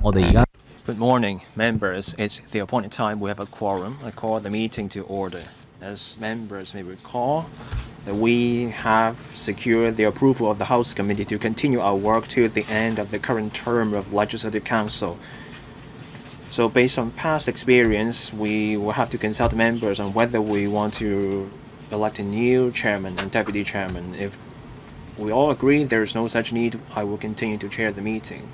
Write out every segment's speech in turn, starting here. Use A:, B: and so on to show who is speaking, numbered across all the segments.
A: Good morning, members. It's the appointed time. We have a quorum. I call the meeting to order. As members may recall, that we have secured the approval of the House Committee to continue our work to the end of the current term of Legislative Council. So based on past experience, we will have to consult members on whether we want to elect a new chairman and deputy chairman. If we all agree there is no such need, I will continue to chair the meeting.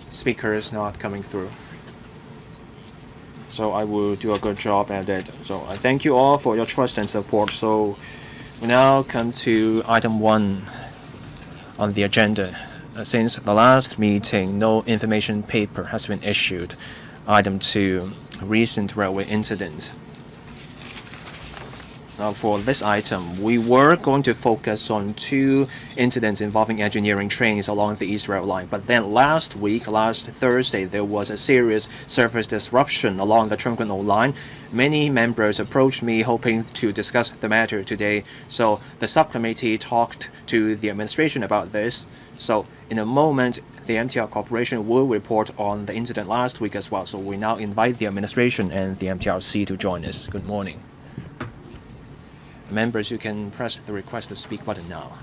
A: Speakers not coming through. So I will do a good job at it. So I thank you all for your trust and support. So we now come to item 1 on the agenda. Since the last meeting, no information paper has been issued. Item 2, recent railway incidents. Now for this item, we were going to focus on 2 incidents involving engineering trains along the East Rail Line. But then last Thursday, there was a serious service disruption along the Chung Kwan-o line. Many members approached me hoping to discuss the matter today. So the subcommittee talked to the administration about this. So in a moment, the MTR Corporation will report on the incident last week as well. So we now invite the administration and the MTRC to join us. Good morning. Members, you can press the request to speak button now.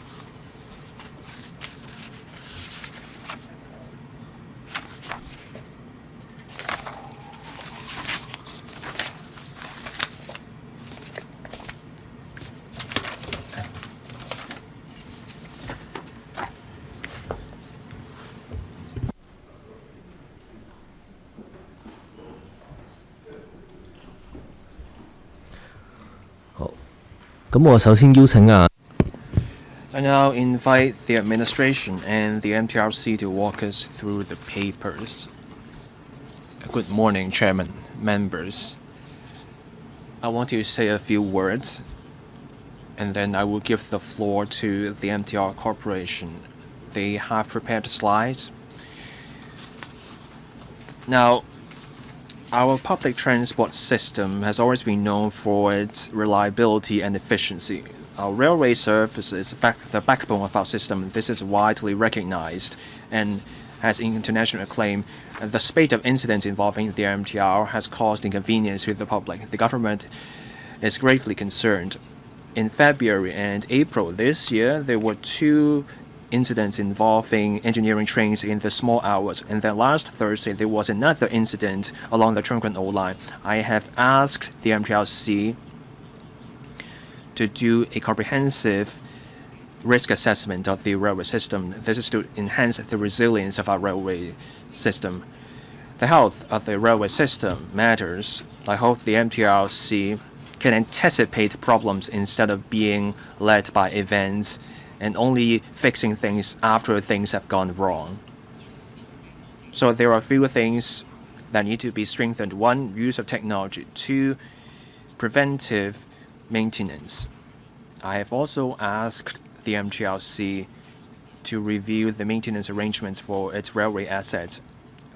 A: I now invite the administration and the MTRC to walk us through the papers. Good morning, Chairman, members. I want to say a few words, and then I will give the floor to the MTR Corporation. They have prepared slides. Now, our public transport system has always been known for its reliability and efficiency. Our railway service is the backbone of our system. This is widely recognized and has international acclaim. The spate of incidents involving the MTR has caused inconvenience to the public. The government is gravely concerned. In February and April this year, there were 2 incidents involving engineering trains in the small hours. And then last Thursday, there was another incident along the Chung Kwan-o line. I have asked the MTRC to do a comprehensive risk assessment of the railway system. This is to enhance the resilience of our railway system. The health of the railway system matters. I hope the MTRC can anticipate problems instead of being led by events and only fixing things after things have gone wrong. So there are a few things that need to be strengthened. 1, use of technology. 2, preventive maintenance. I have also asked the MTRC to review the maintenance arrangements for its railway assets.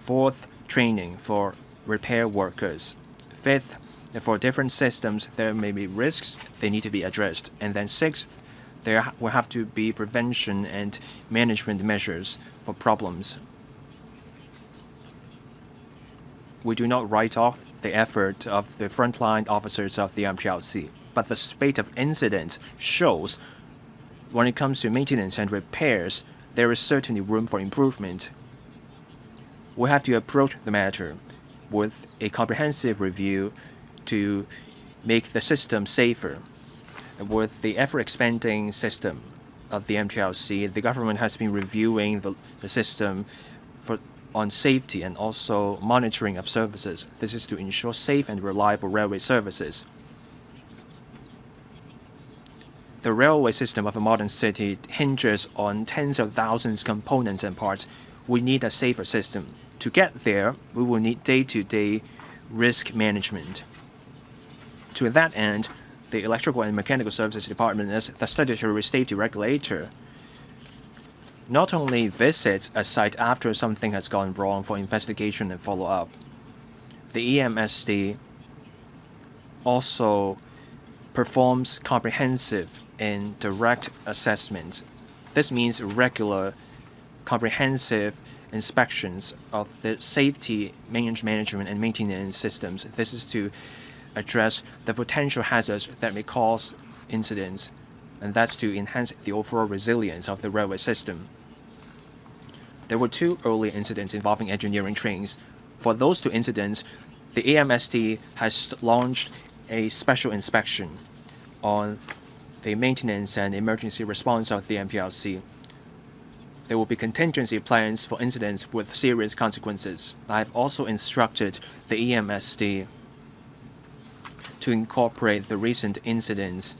A: 4th, training for repair workers. 5th, for different systems, there may be risks, they need to be addressed. And then 6th, there will have to be prevention and management measures for problems. We do not write off the effort of the frontline officers of the MTRC, but the spate of incidents shows when it comes to maintenance and repairs, there is certainly room for improvement. We have to approach the matter with a comprehensive review to make the system safer. With the ever-expanding system of the MTRC, the government has been reviewing the system on safety and also monitoring of services. This is to ensure safe and reliable railway services. The railway system of a modern city hinges on tens of thousands of components and parts. We need a safer system. To get there, we will need day-to-day risk management. To that end, the Electrical and Mechanical Services Department, as the statutory safety regulator, not only visits a site after something has gone wrong for investigation and follow-up. The EMSD also performs comprehensive and direct assessment. This means regular, comprehensive inspections of the safety management and maintenance systems. This is to address the potential hazards that may cause incidents, and that's to enhance the overall resilience of the railway system. There were 2 early incidents involving engineering trains. For those 2 incidents, the AMST has launched a special inspection on the maintenance and emergency response of the MPLC. There will be contingency plans for incidents with serious consequences. I have also instructed the EMSD to incorporate the recent incidents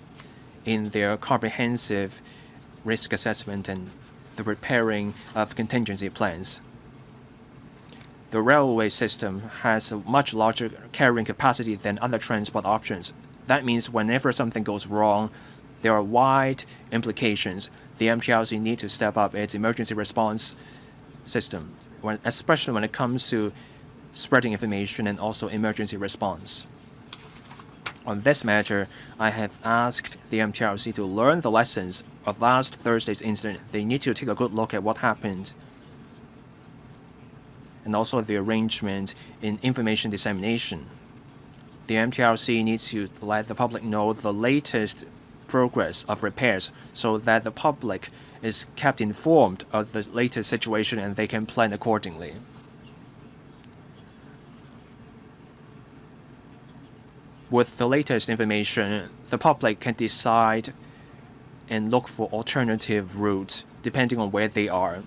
A: in their comprehensive risk assessment and the preparing of contingency plans. The railway system has a much larger carrying capacity than other transport options. That means whenever something goes wrong, there are wide implications. The MPLC needs to step up its emergency response system, especially when it comes to spreading information and also emergency response. On this matter, I have asked the MPLC to learn the lessons of last Thursday's incident. They need to take a good look at what happened and also the arrangement in information dissemination. The MTRC needs to let the public know the latest progress of repairs so that the public is kept informed of the latest situation and they can plan accordingly. With the latest information, the public can decide and look for alternative routes depending on where they are.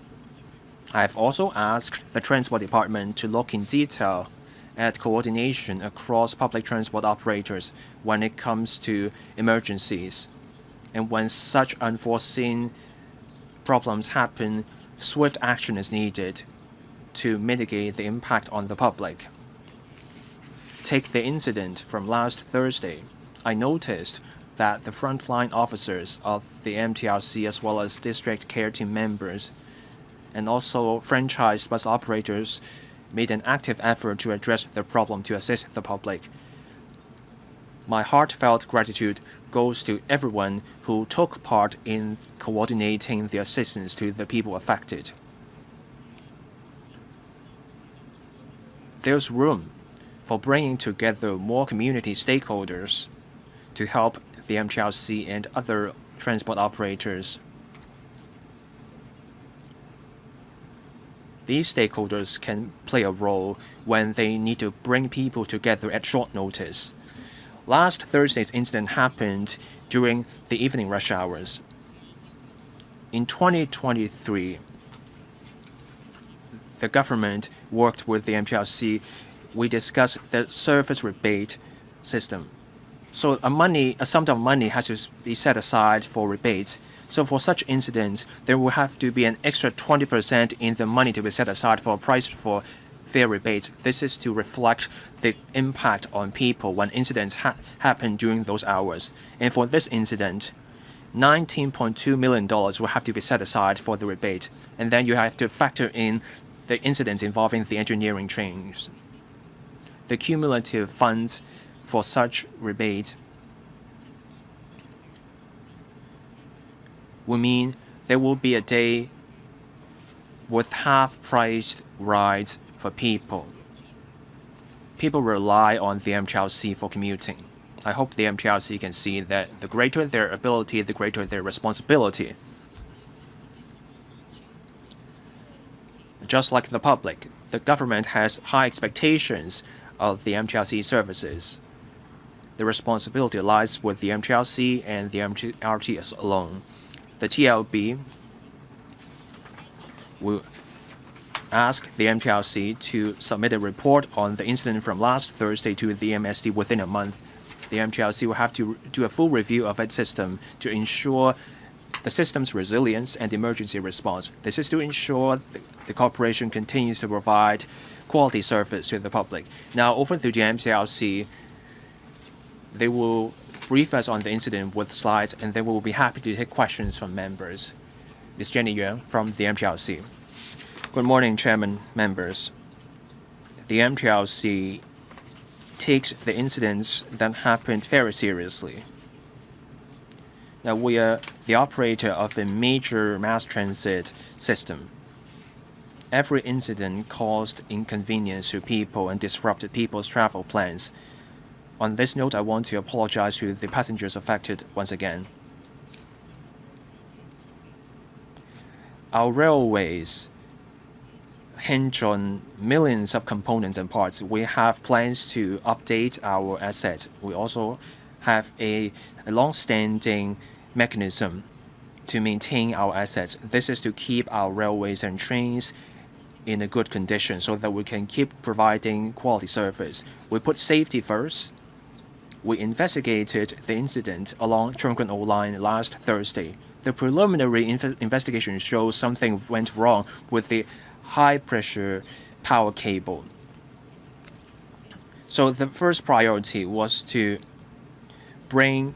A: I have also asked the Transport Department to look in detail at coordination across public transport operators when it comes to emergencies. And when such unforeseen problems happen, swift action is needed to mitigate the impact on the public. Take the incident from last Thursday. I noticed that the frontline officers of the MTRC as well as district care team members and also franchise bus operators made an active effort to address the problem to assist the public. My heartfelt gratitude goes to everyone who took part in coordinating the assistance to the people affected. There's room for bringing together more community stakeholders to help the MTRC and other transport operators. These stakeholders can play a role when they need to bring people together at short notice. Last Thursday's incident happened during the evening rush hours. In 2023, the government worked with the MTRC. We discussed the service rebate system. So a sum of money has to be set aside for rebates. So for such incidents, there will have to be an extra 20% in the money to be set aside for a price for fare rebate. This is to reflect the impact on people when incidents happen during those hours. And for this incident, $19.2 million will have to be set aside for the rebate. And then you have to factor in the incidents involving the engineering trains. The cumulative funds for such rebate will mean there will be a day with half-priced rides for people. People rely on the MTRC for commuting. I hope the MTRC can see that the greater their ability, the greater their responsibility. Just like the public, the government has high expectations of the MTRC services. The responsibility lies with the MTRC and the MTRTs alone. The TLB will ask the MTRC to submit a report on the incident from last Thursday to the MSD within a month. The MTRC will have to do a full review of its system to ensure the system's resilience and emergency response. This is to ensure the corporation continues to provide quality service to the public. Now, over to the MTRC, they will brief us on the incident with slides, and then we will be happy to take questions from members. Ms. Jenny Yuan from the MTRC. Good morning, Chairman, members. The MTRC takes the incidents that happened very seriously. Now, we are the operator of a major mass transit system. Every incident caused inconvenience to people and disrupted people's travel plans. On this note, I want to apologize to the passengers affected once again. Our railways hinge on millions of components and parts. We have plans to update our assets. We also have a long-standing mechanism to maintain our assets. This is to keep our railways and trains in a good condition so that we can keep providing quality service. We put safety first. We investigated the incident along Chun Kwan O Line last Thursday. The preliminary investigation shows something went wrong with the high-pressure power cable. So the first priority was to bring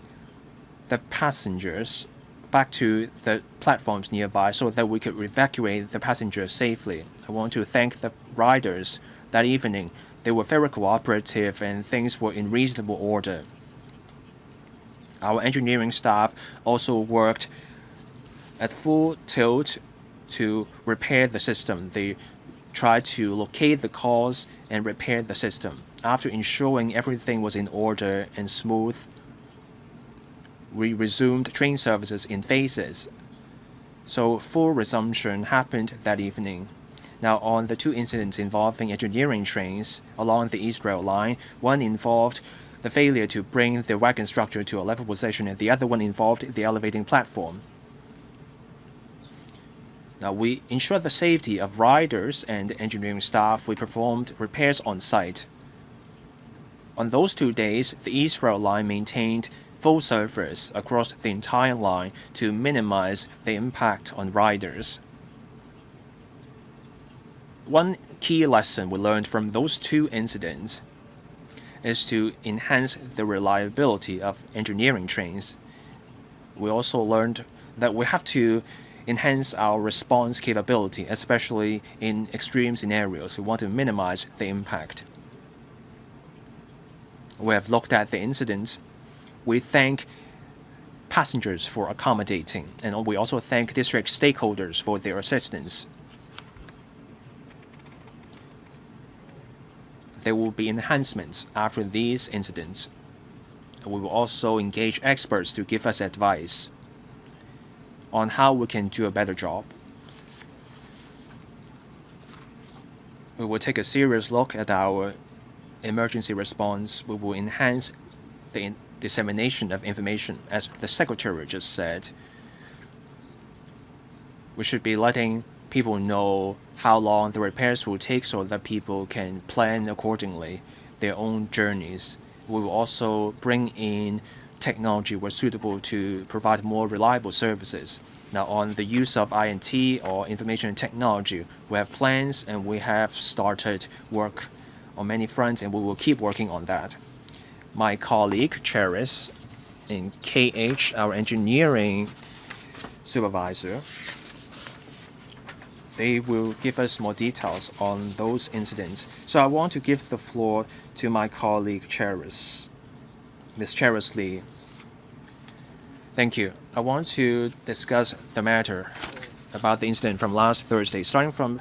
A: the passengers back to the platforms nearby so that we could evacuate the passengers safely. I want to thank the riders that evening. They were very cooperative and things were in reasonable order. Our engineering staff also worked at full tilt to repair the system. They tried to locate the cause and repair the system. After ensuring everything was in order and smooth, we resumed train services in phases. So full resumption happened that evening. Now, on the two incidents involving engineering trains along the East Rail Line, one involved the failure to bring the wagon structure to a level position, and the other one involved the elevating platform. Now, we ensured the safety of riders and engineering staff. We performed repairs on site. On those 2 days, the East Rail Line maintained full service across the entire line to minimize the impact on riders. One key lesson we learned from those two incidents is to enhance the reliability of engineering trains. We also learned that we have to enhance our response capability, especially in extreme scenarios. We want to minimize the impact. We have looked at the incident. We thank passengers for accommodating, and we also thank district stakeholders for their assistance. There will be enhancements after these incidents. We will also engage experts to give us advice on how we can do a better job. We will take a serious look at our emergency response. We will enhance the dissemination of information. As the Secretary just said, we should be letting people know how long the repairs will take so that people can plan accordingly their own journeys. We will also bring in technology where suitable to provide more reliable services. Now, on the use of INT or information technology, we have plans and we have started work on many fronts, and we will keep working on that. My colleague, Charis, in KH, our engineering supervisor, they will give us more details on those incidents. So I want to give the floor to my colleague, Charis, Ms. Charis Lee. Thank you. I want to discuss the matter about the incident from last Thursday. Starting from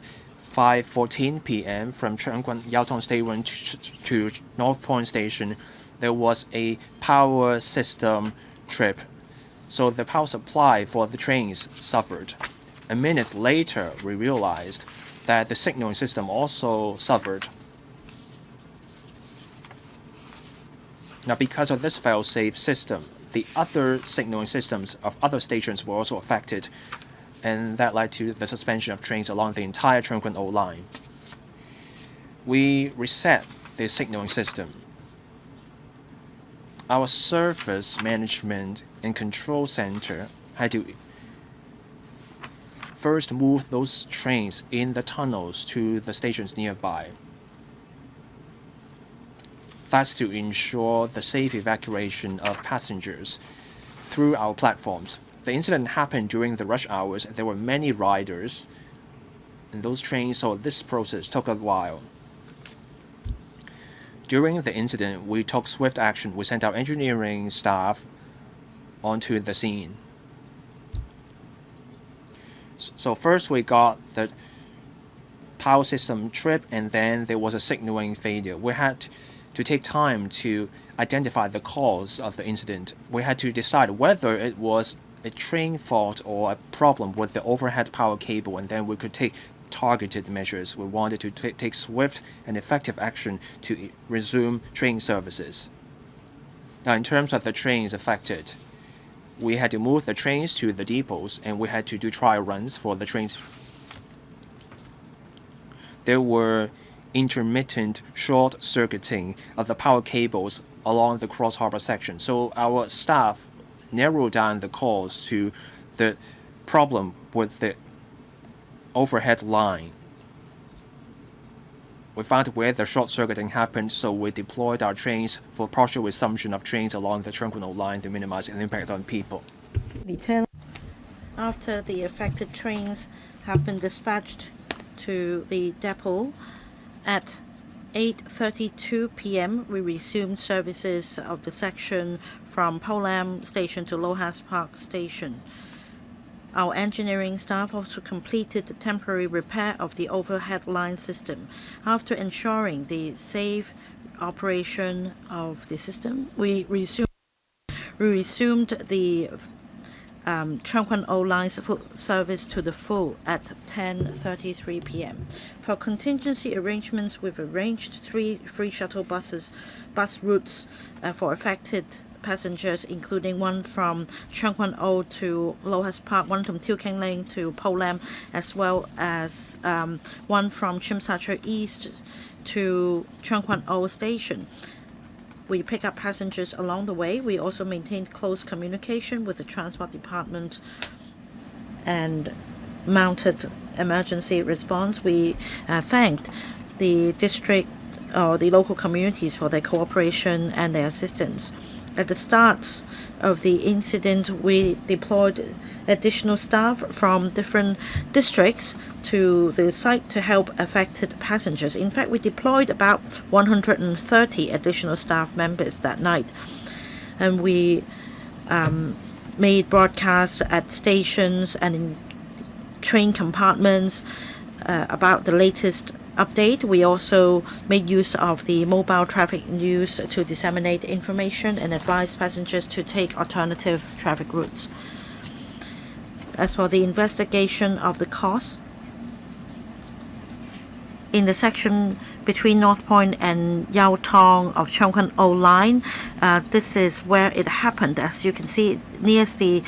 A: 5:14 p.m. from Chun Kwan Yaotong Station to North Point Station, there was a power system trip. So the power supply for the trains suffered. A minute later, we realized that the signaling system also suffered. Now, because of this fail-safe system, the other signaling systems of other stations were also affected, and that led to the suspension of trains along the entire Chun Kwan O line. We reset the signaling system. Our service management and control center had to first move those trains in the tunnels to the stations nearby. That's to ensure the safe evacuation of passengers through our platforms. The incident happened during the rush hours. There were many riders in those trains, so this process took a while. During the incident, we took swift action. We sent our engineering staff onto the scene. So first we got the power system trip, and then there was a signaling failure. We had to take time to identify the cause of the incident. We had to decide whether it was a train fault or a problem with the overhead power cable, and then we could take targeted measures. We wanted to take swift and effective action to resume train services. Now, in terms of the trains affected, we had to move the trains to the depots, and we had to do trial runs for the trains. There were intermittent short-circuiting of the power cables along the cross-harbor section. So our staff narrowed down the cause to the problem with the overhead line. We found where the short-circuiting happened, so we deployed our trains for partial resumption of trains along the Trunk line to minimize an impact on people.
B: After the affected trains have been dispatched to the depot, at 8:32 p.m. we resumed services of the section from Polam Station to Lohas Park Station. Our engineering staff also completed the temporary repair of the overhead line system. After ensuring the safe operation of the system, we resumed the Trunk line's full service to the full at 10:33 p.m. For contingency arrangements, we've arranged 3 free shuttle bus routes for affected passengers, including one from Trunk to Lohas Park, one from Teo Keng Lane to Polam, as well as one from Tsim Sha Tsui East to Trunk Station. We pick up passengers along the way. We also maintained close communication with the Transport Department and mounted emergency response. We thanked the district or the local communities for their cooperation and their assistance. At the start of the incident, we deployed additional staff from different districts to the site to help affected passengers. In fact, we deployed about 130 additional staff members that night. And we made broadcasts at stations and in train compartments about the latest update. We also made use of the mobile traffic news to disseminate information and advise passengers to take alternative traffic routes. As for the investigation of the cause, in the section between North Point and Yau Tong of Chong Kwan O line, this is where it happened. As you can see, near the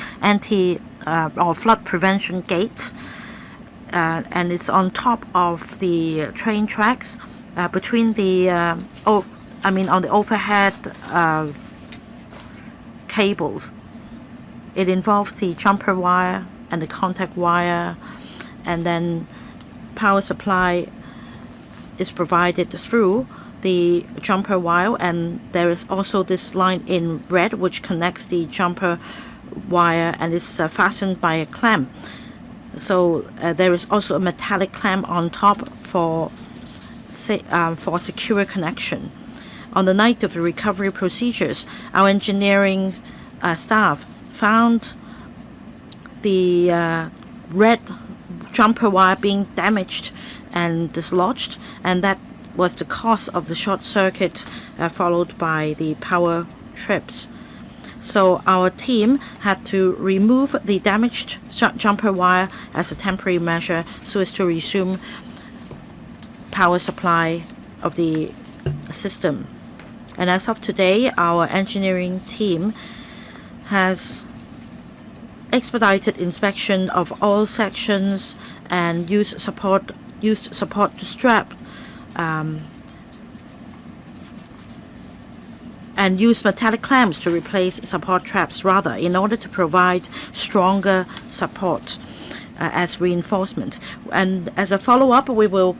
B: or flood prevention gate. And it's on top of the train tracks between the on the overhead cables. It involves the jumper wire and the contact wire, and then power supply is provided through the jumper wire, and there is also this line in red which connects the jumper wire and is fastened by a clamp. So there is also a metallic clamp on top for secure connection. On the night of the recovery procedures, our engineering staff found the red jumper wire being damaged and dislodged, and that was the cause of the short circuit followed by the power trips. So our team had to remove the damaged jumper wire as a temporary measure so as to resume power supply of the system. And as of today, our engineering team has expedited inspection of all sections and used support strap and use metallic clamps to replace support traps in order to provide stronger support as reinforcement. And as a follow-up, we will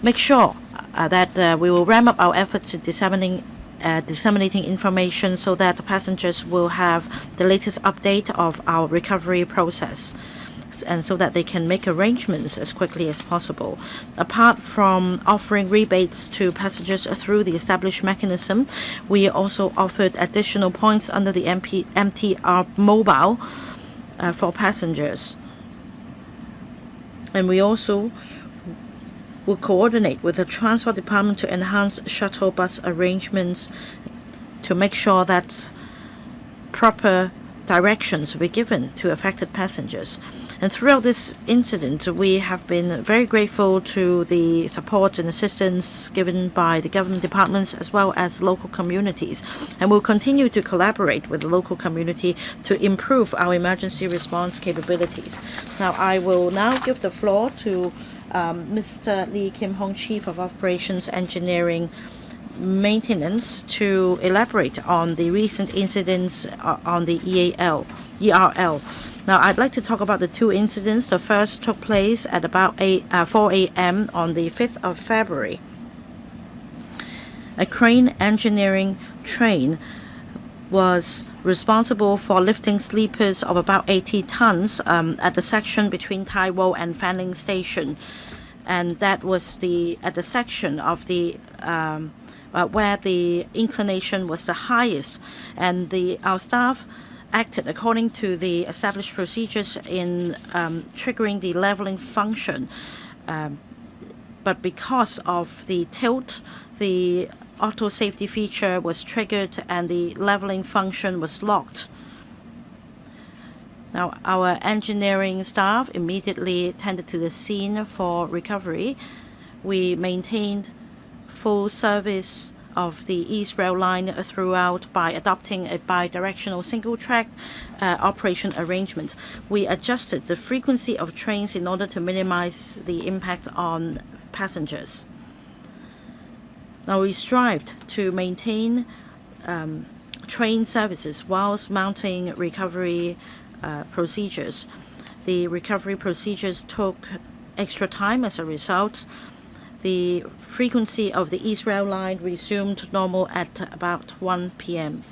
B: make sure that we will ramp up our efforts in disseminating information so that passengers will have the latest update of our recovery process. effects, and so that they can make arrangements as quickly as possible. Apart from offering rebates to passengers through the established mechanism, we also offered additional points under the MTR Mobile for passengers. And we also will coordinate with the Transport Department to enhance shuttle bus arrangements to make sure that proper directions will be given to affected passengers. And throughout this incident, we have been very grateful to the support and assistance given by the government departments as well as local communities. And we'll continue to collaborate with the local community to improve our emergency response capabilities. Now, I will now give the floor to Mr. Lee Kim-hong, Chief of Operations Engineering Maintenance, to elaborate on the recent incidents on the ERL. Now, I'd like to talk about the two incidents. The first took place at about 4 a.m. on the 5th of February. A crane engineering train was responsible for lifting sleepers of about 80 tons at the section between Tai Wo and Fanling Station. And that was at the section of the where the inclination was the highest. And our staff acted according to the established procedures in triggering the leveling function. But because of the tilt, the auto safety feature was triggered and the leveling function was locked. Now, our engineering staff immediately tended to the scene for recovery. We maintained full service of the East Rail Line throughout by adopting a bidirectional single-track operation arrangement. We adjusted the frequency of trains in order to minimize the impact on passengers. Now, we strived to maintain train services whilst mounting recovery procedures. The recovery procedures took extra time. As a result, the frequency of the East Rail Line resumed normal at about 1 p.m.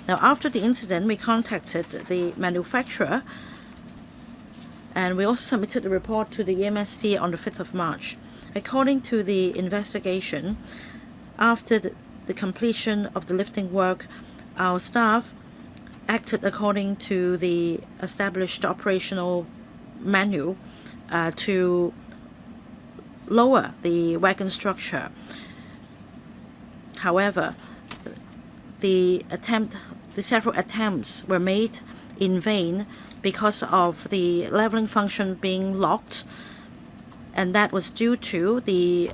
B: Now, after the incident, we contacted the manufacturer, and we also submitted the report to the EMSD on the 5th of March. According to the investigation, after the completion of the lifting work, our staff acted according to the established operational manual to lower the wagon structure. However, the several attempts were made in vain because of the leveling function being locked, and that was due to the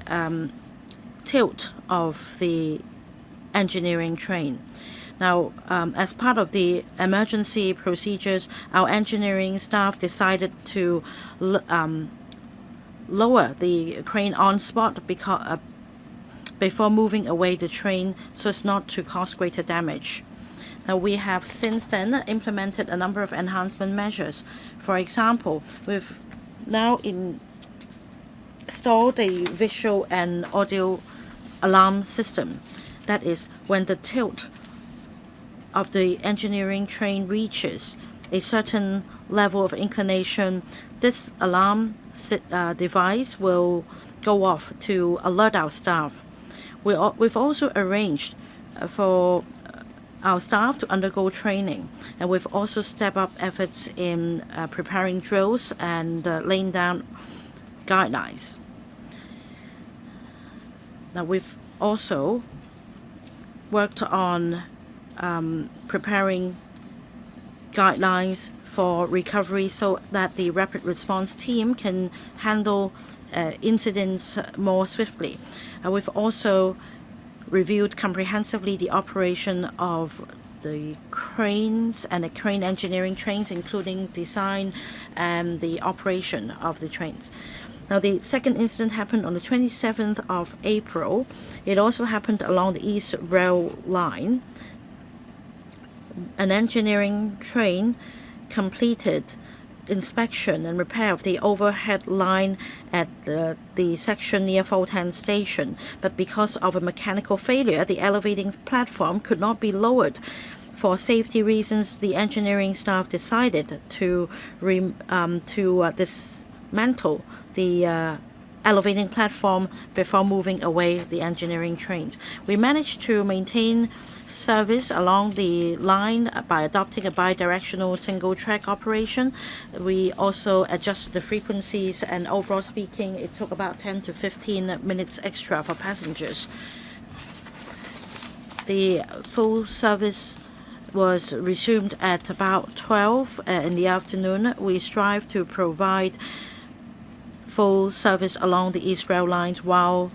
B: tilt of the engineering train. Now, as part of the emergency procedures, our engineering staff decided to lower the crane on spot before moving away the train so as not to cause greater damage. Now, we have since then implemented a number of enhancement measures. For example, we've now installed a visual and audio alarm system. That is, when the tilt of the engineering train reaches a certain level of inclination, this alarm device will go off to alert our staff. We've also arranged for our staff to undergo training, and we've also stepped up efforts in preparing drills and laying down guidelines. Now, we've also worked on preparing guidelines for recovery so that the rapid response team can handle incidents more swiftly. We've also reviewed comprehensively the operation of the cranes and the crane engineering trains, including design and the operation of the trains. Now, the second incident happened on the 27th of April. It also happened along the East Rail Line. An engineering train completed inspection and repair of the overhead line at the section near Fo-Tan Station, but because of a mechanical failure, the elevating platform could not be lowered For safety reasons, the engineering staff decided to dismantle the elevating platform before moving away the engineering trains. We managed to maintain service along the line by adopting a bidirectional single-track operation. We also adjusted the frequencies, and overall speaking, it took about 10 to 15 minutes extra for passengers. The full service was resumed at about 12 in the afternoon. We strive to provide full service along the East Rail lines while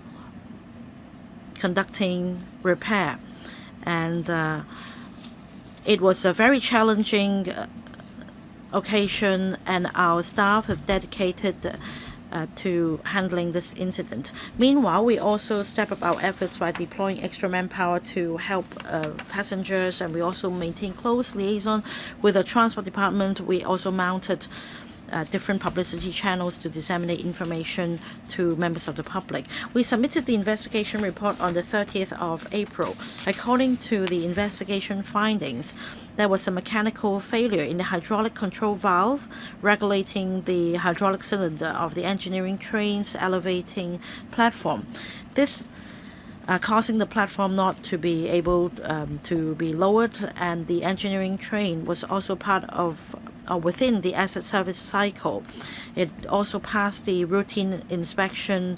B: conducting repair. And it was a very challenging occasion, and our staff have dedicated to handling this incident. Meanwhile, we also step up our efforts by deploying extra manpower to help passengers, and we also maintain close liaison with the transport department. We also mounted different publicity channels to disseminate information to members of the public. We submitted the investigation report on the 30th of April. According to the investigation findings, there was a mechanical failure in the hydraulic control valve regulating the hydraulic cylinder of the engineering train's elevating platform. This causing the platform not to be able to be lowered, and the engineering train was also part of within the asset service cycle. It also passed the routine inspection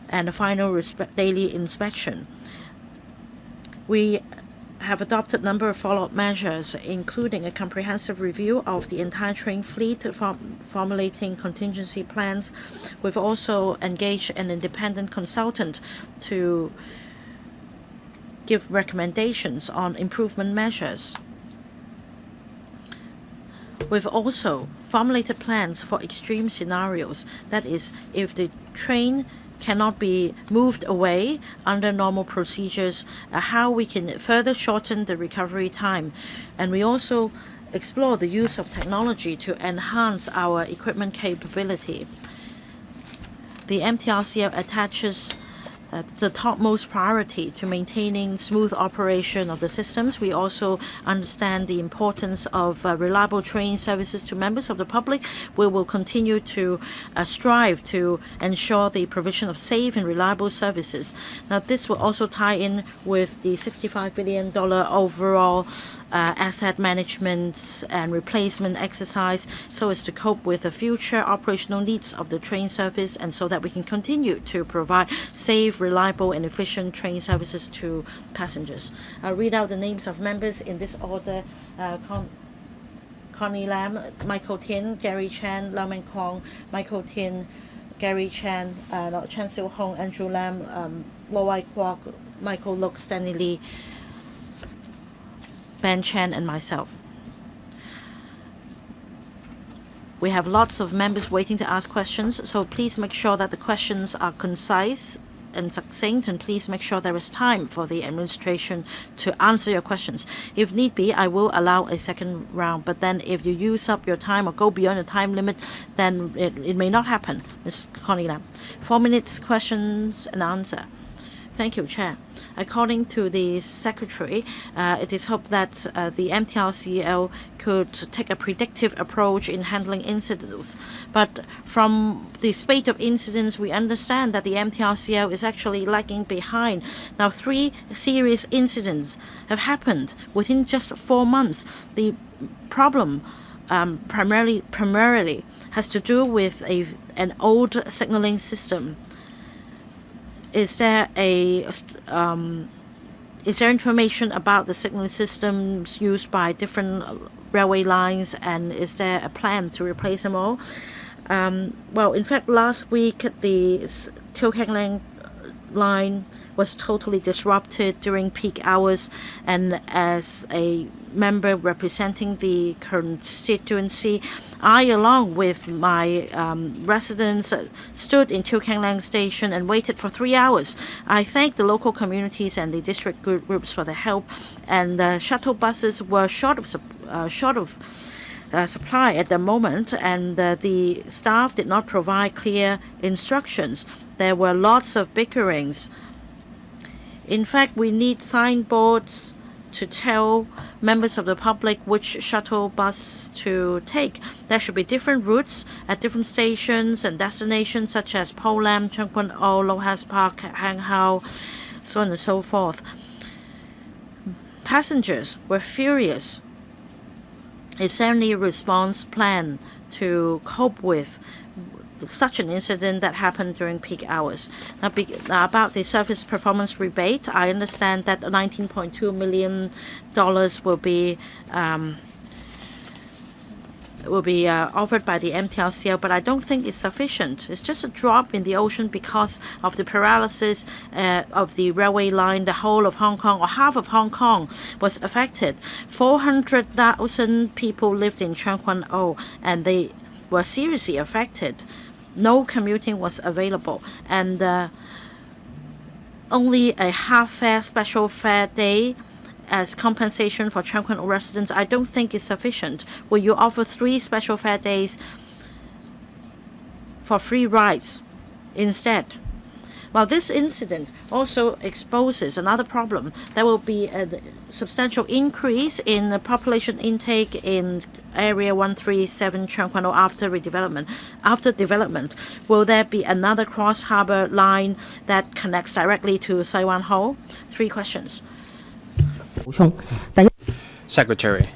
B: and the final daily inspection. We have adopted a number of follow-up measures, including a comprehensive review of the entire train fleet, formulating contingency plans. We've also engaged an independent consultant to give recommendations on improvement measures. We've also formulated plans for extreme scenarios. That is, if the train cannot be moved away under normal procedures, how we can further shorten the recovery time. And we also explore the use of technology to enhance our equipment capability. The MTRCL attaches the topmost priority to maintaining smooth operation of the systems. We also understand the importance of reliable train services to members of the public. We will continue to strive to ensure the provision of safe and reliable services. Now, this will also tie in with the $65 billion overall asset management and replacement exercise, so as to cope with the future operational needs of the train service, and so that we can continue to provide safe, reliable, and efficient train services to passengers. I'll read out the names of members in this order. Connie Lam, Michael TIEN, Gary Chan, Lau Men Kwong, Michael TIEN, Gary Chan, Chan Sil Hong, Andrew Lam, Lo Wai Kwok, Michael Look, Stanley Lee, Ben Chen, and myself. We have lots of members waiting to ask questions, so please make sure that the questions are concise and succinct, and please make sure there is time for the administration to answer your questions. If need be, I will allow a second round, but then if you use up your time or go beyond the time limit, then it may not happen. Ms. Connie Lam. 4 minutes questions and answer. Thank you, Chair. According to the Secretary, it is hoped that the MTRCL could take a predictive approach in handling incidents. But from the spate of incidents, we understand that the MTRCL is actually lagging behind. Now, 3 serious incidents have happened within just 4 months. The problem primarily has to do with an old signaling system. Is there information about the signaling systems used by different railway lines, and is there a plan to replace them all? Well, in fact, last week the Teo Keng Lang line was totally disrupted during peak hours, and as a member representing the constituency, I, along with my residents, stood in Teo Keng Lang station and waited for 3 hours. I thank the local communities and the district groups for the help, and the shuttle buses were short of supply at the moment, and the staff did not provide clear instructions. There were lots of bickerings. In fact, we need signboards to tell members of the public which shuttle bus to take. There should be different routes at different stations and destinations such as Po Lam, Tseung Kwan O, Lohas Park, Hang Hao, so on and so forth. Passengers were furious. Is there any response plan to cope with such an incident that happened during peak hours? Now, about the service performance rebate, I understand that $19.2 million will be offered by the MTRCL, but I don't think it's sufficient. It's just a drop in the ocean because of the paralysis of the railway line. The whole of Hong Kong, or half of Hong Kong, was affected. 400,000 people lived in Tseung Kwan O, and they were seriously affected. No commuting was available, and only a half-fare special fare day as compensation for Tseung Kwan O residents, I don't think is sufficient. Will you offer 3 special fare days for free rides instead? Well, this incident also exposes another problem. There will be a substantial increase in the population intake in Area 137 Tseung Kwan O after redevelopment. After development, will there be another cross-harbour line that connects directly to Sai Wan Ho? 3 questions.
A: Secretary.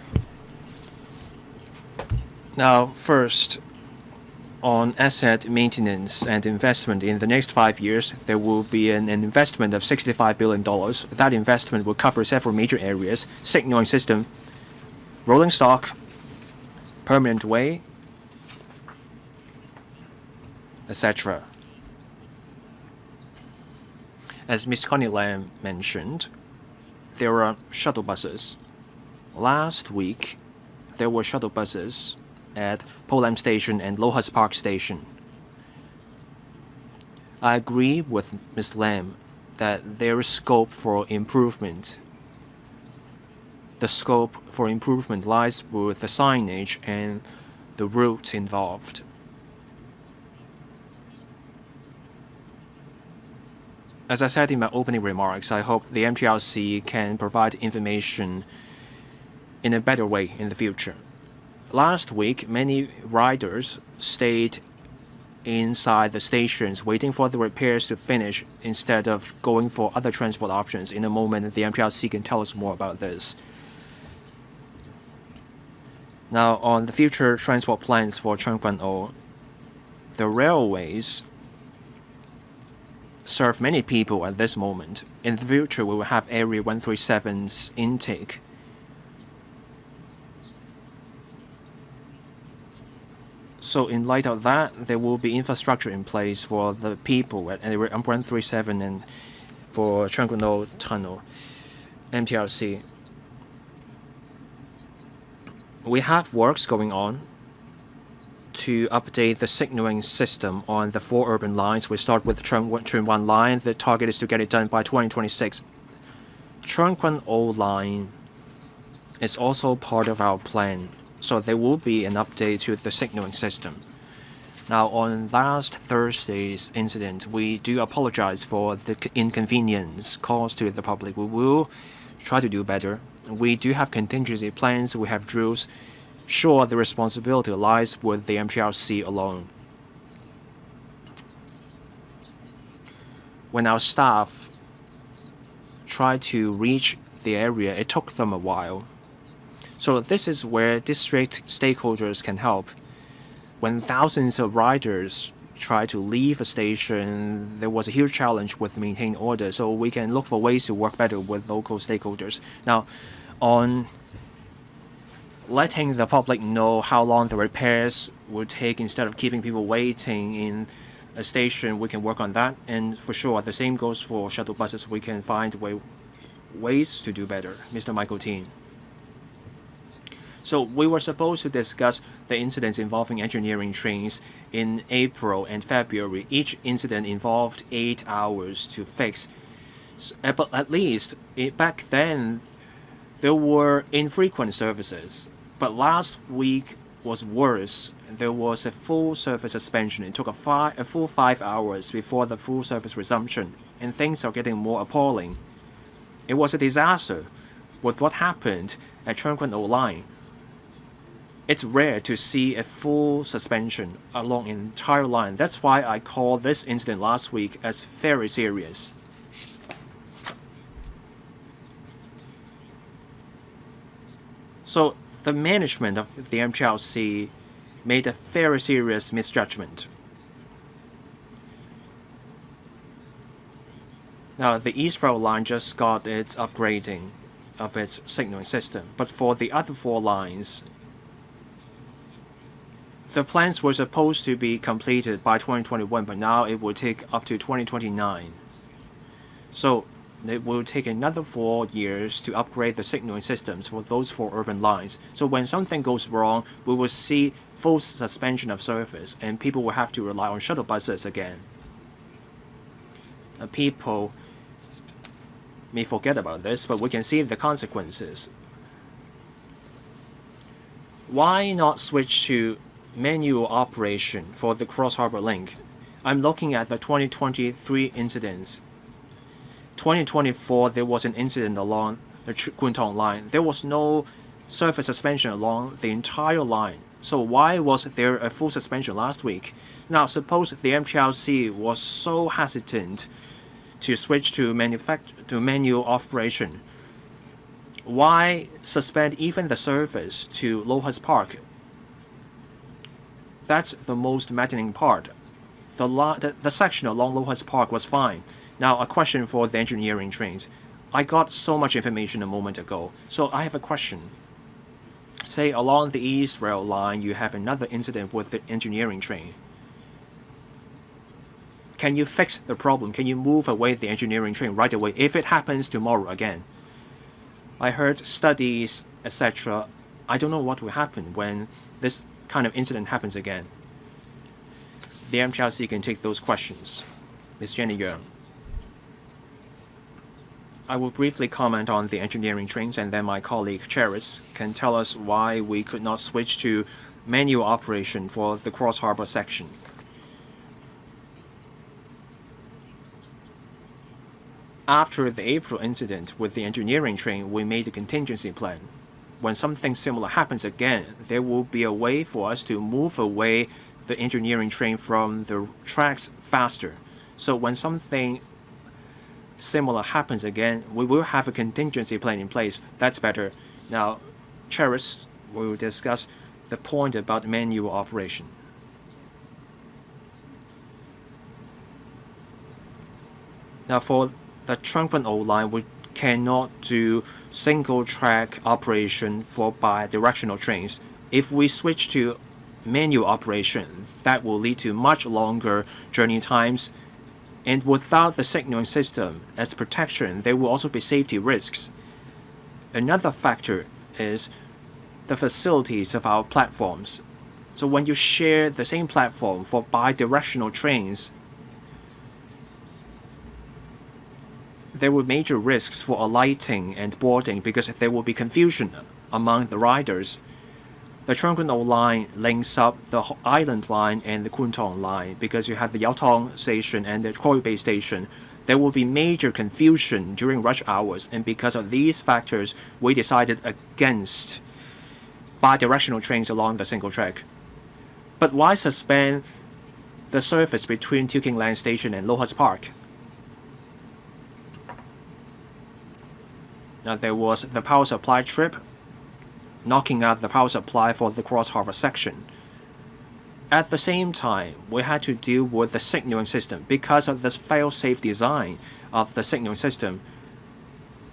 A: Now, first, on asset maintenance and investment in the next 5 years, there will be an investment of $65 billion. That investment will cover several major areas: signaling system, rolling stock, permanent way, etc. As Ms. Connie Lam mentioned, there are shuttle buses. Last week, there were shuttle buses at Po Lam Station and Lohas Park Station. I agree with Ms. Lam that there is scope for improvement. The scope for improvement lies with the signage and the routes involved. As I said in my opening remarks, I hope the MTRC can provide information in a better way in the future. Last week, many riders stayed inside the stations waiting for the repairs to finish instead of going for other transport options. In a moment, the MTRC can tell us more about this. Now, on the future transport plans for Tseung Kwan O, the railways serve many people at this moment. In the future, we will have Area 137's intake. So in light of that, there will be infrastructure in place for the people at Area 137 and for Tseung Kwan O Tunnel, MTRC. We have works going on to update the signaling system on the 4 urban lines. We start with the Tseung Wan line. The target is to get it done by 2026. Tseung Kwan O line is also part of our plan, so there will be an update to the signaling system. Now, on last Thursday's incident, we do apologize for the inconvenience caused to the public. We will try to do better. We do have contingency plans. We have drills. Sure, the responsibility lies with the MTRC alone. When our staff tried to reach the area, it took them a while. So this is where district stakeholders can help. When thousands of riders try to leave a station, there was a huge challenge with maintaining order. So we can look for ways to work better with local stakeholders. Now, on letting the public know how long the repairs will take instead of keeping people waiting in a station, we can work on that. And for sure, the same goes for shuttle buses. We can find ways to do better. Mr. Michael TIEN. So we were supposed to discuss the incidents involving engineering trains in April and February. Each incident involved 8 hours to fix. But at least back then, there were infrequent services. But last week was worse. There was a full service suspension. It took a full 5 hours before the full service resumption, and things are getting more appalling. It was a disaster. with what happened at Chuan Kwan O line, it's rare to see a full suspension along an entire line. That's why I called this incident last week as very serious. So the management of the MTRC made a very serious misjudgment. Now, the East Rail line just got its upgrading of its signaling system, but for the other 4 lines, the plans were supposed to be completed by 2021, but now it will take up to 2029. So it will take another 4 years to upgrade the signaling systems for those 4 urban lines. So when something goes wrong, we will see full suspension of service, and people will have to rely on shuttle buses again. People may forget about this, but we can see the consequences. Why not switch to manual operation for the Cross Harbor Link? I'm looking at the 2023 incidents. 2024, there was an incident along the Kwun Tong line. There was no surface suspension along the entire line. So why was there a full suspension last week? Now, suppose the MTRC was so hesitant to switch to manual operation. Why suspend even the service to Lohas Park? That's the most maddening part. The section along Lohas Park was fine. Now, a question for the engineering trains. I got so much information a moment ago, so I have a question. Say along the East Rail line, you have another incident with the engineering train. Can you fix the problem? Can you move away the engineering train right away if it happens tomorrow again? I heard studies, etc. I don't know what will happen when this kind of incident happens again. The MTRC can take those questions. Ms. Jenny Yeung. I will briefly comment on the engineering trains, and then my colleague Charis can tell us why we could not switch to manual operation for the Cross Harbor section. After the April incident with the engineering train, we made a contingency plan. When something similar happens again, there will be a way for us to move away the engineering train from the tracks faster. So when something similar happens again, we will have a contingency plan in place. That's better. Now, Charis will discuss the point about manual operation. Now, for the Chuan Kwan O line, we cannot do single-track operation for bi-directional trains. If we switch to manual operation, that will lead to much longer journey times. And without the signaling system as protection, there will also be safety risks. Another factor is the facilities of our platforms. So when you share the same platform for bi-directional trains, there were major risks for alighting and boarding because there will be confusion among the riders. The Chuan Kwan O line links up the Island line and the Kwun Tong line because you have the Yau Tong station and the Koi Bay station. There will be major confusion during rush hours, and because of these factors, we decided against bi-directional trains along the single track. But why suspend the service between Teo King Land Station and Lohas Park? Now, there was the power supply trip, knocking out the power supply for the Cross Harbor section. At the same time, we had to deal with the signaling system. Because of this fail-safe design of the signaling system,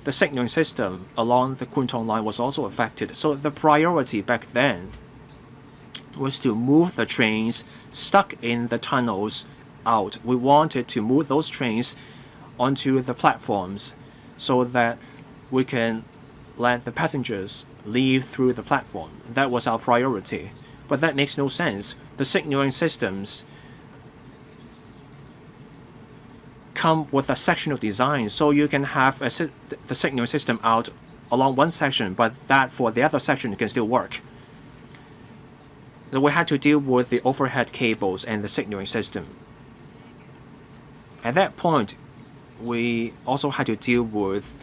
A: the signaling system along the Kwun Tong line was also affected. So the priority back then was to move the trains stuck in the tunnels out. We wanted to move those trains onto the platforms so that we can let the passengers leave through the platform. That was our priority. But that makes no sense. The signaling systems come with a sectional design, so you can have the signaling system out along one section, but that for the other section can still work. So we had to deal with the overhead cables and the signaling system. At that point, we also had to deal with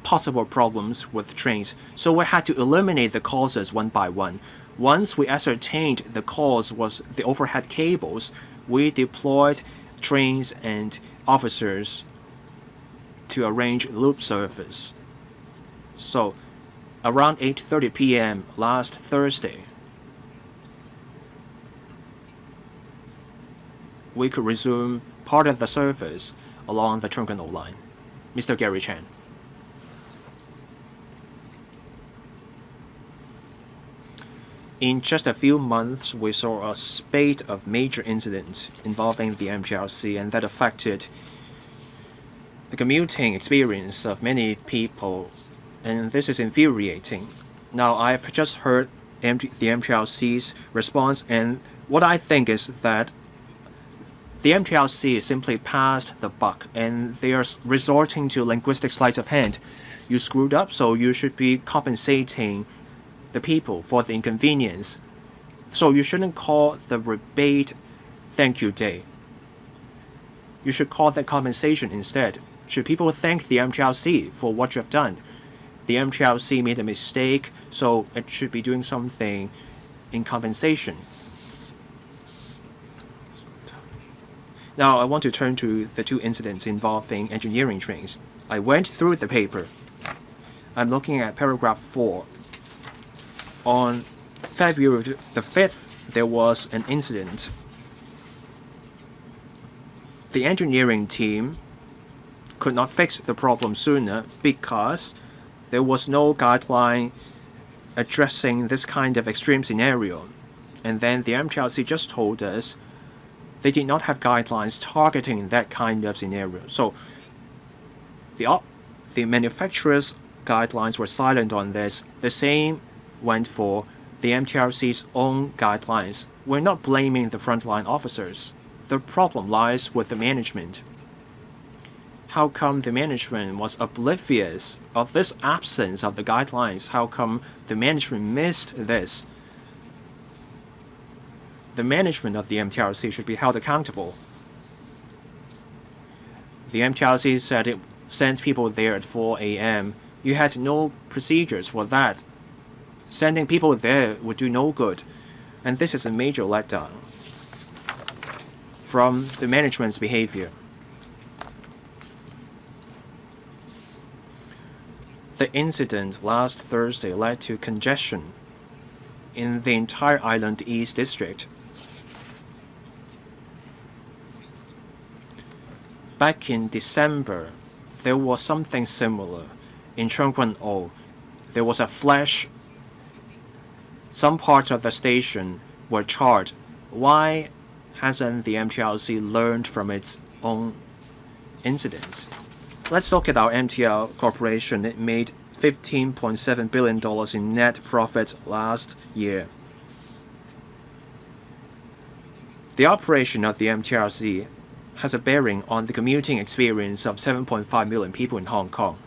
A: possible problems with trains, so we had to eliminate the causes one by one. Once we ascertained the cause was the overhead cables, we deployed trains and officers to arrange loop service. So, around 8:30 p.m. last Thursday, we could resume part of the service along the Chun Kwan O line. Mr. Gary Chan. In just a few months, we saw a spate of major incidents involving the MTRC, and that affected the commuting experience of many people, and this is infuriating. Now, I've just heard the MTRC's response, and what I think is that the MTRC simply passed the buck, and they are resorting to linguistic sleight of hand. You screwed up, so you should be compensating the people for the inconvenience. So you shouldn't call the rebate thank you day. You should call that compensation instead. Should people thank the MTRC for what you have done? The MTRC made a mistake, so it should be doing something in compensation. Now I want to turn to the two incidents involving engineering trains. I went through the paper. I'm looking at paragraph 4. On February the 5th, there was an incident. The engineering team could not fix the problem sooner because there was no guideline addressing this kind of extreme scenario. And then the MTRC just told us they did not have guidelines targeting that kind of scenario. So the manufacturer's guidelines were silent on this. The same went for the MTRC's own guidelines. We're not blaming the frontline officers. The problem lies with the management. How come the management was oblivious of this absence of the guidelines? How come the management missed this? The management of the MTRC should be held accountable. The MTRC said it sent people there at 4 a.m. You had no procedures for that. Sending people there would do no good. And this is a major letdown from the management's behavior. The incident last Thursday led to congestion in the entire Island East District. Back in December, there was something similar. In Chun Kwan O, there was a flash. Some parts of the station were charred. Why hasn't the MTRC learned from its own incidents? Let's look at our MTR corporation. It made $15.7 billion in net profit last year. The operation of the MTRC has a bearing on the commuting experience of 7.5 million people in Hong Kong.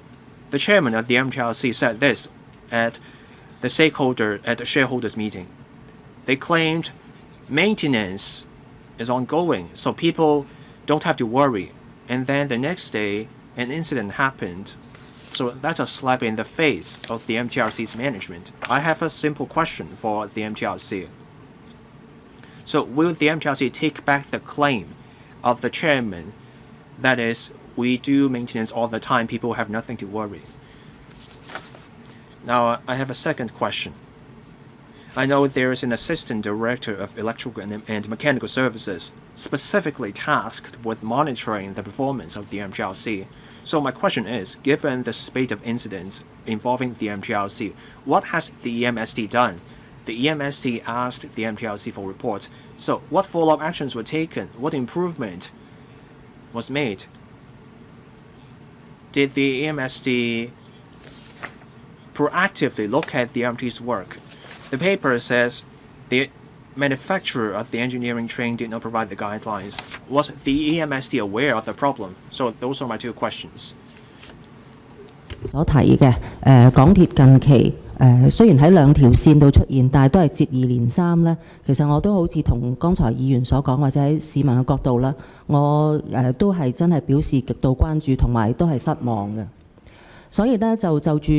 A: The chairman of the MTRC said this at the shareholders meeting. They claimed maintenance is ongoing, so people don't have to worry. And then the next day, an incident happened. So that's a slap in the face of the MTRC's management. I have a simple question for the MTRC. So will the MTRC take back the claim of the chairman, that is, we do maintenance all the time, people have nothing to worry? Now, I have a second question. I know there is an assistant director of electrical and mechanical services specifically tasked with monitoring the performance of the MTRC. So my question is, given the spate of incidents involving the MTRC, what has the EMSD done? The EMSD asked the MTRC for reports. So what follow-up actions were taken? What improvement was made? Did the EMSD proactively look at the MT's work? The paper says the manufacturer of the engineering train did not provide the guidelines. Was the EMSD aware of the problem? So those are my two questions.
C: 所提嘅港鐵近期雖然喺兩條線度出現，但係都係接二連三咧。其實我都好似同剛才議員所講，或者喺市民嘅角度啦，我都係真係表示極度關注同埋都係失望嘅。所以咧就住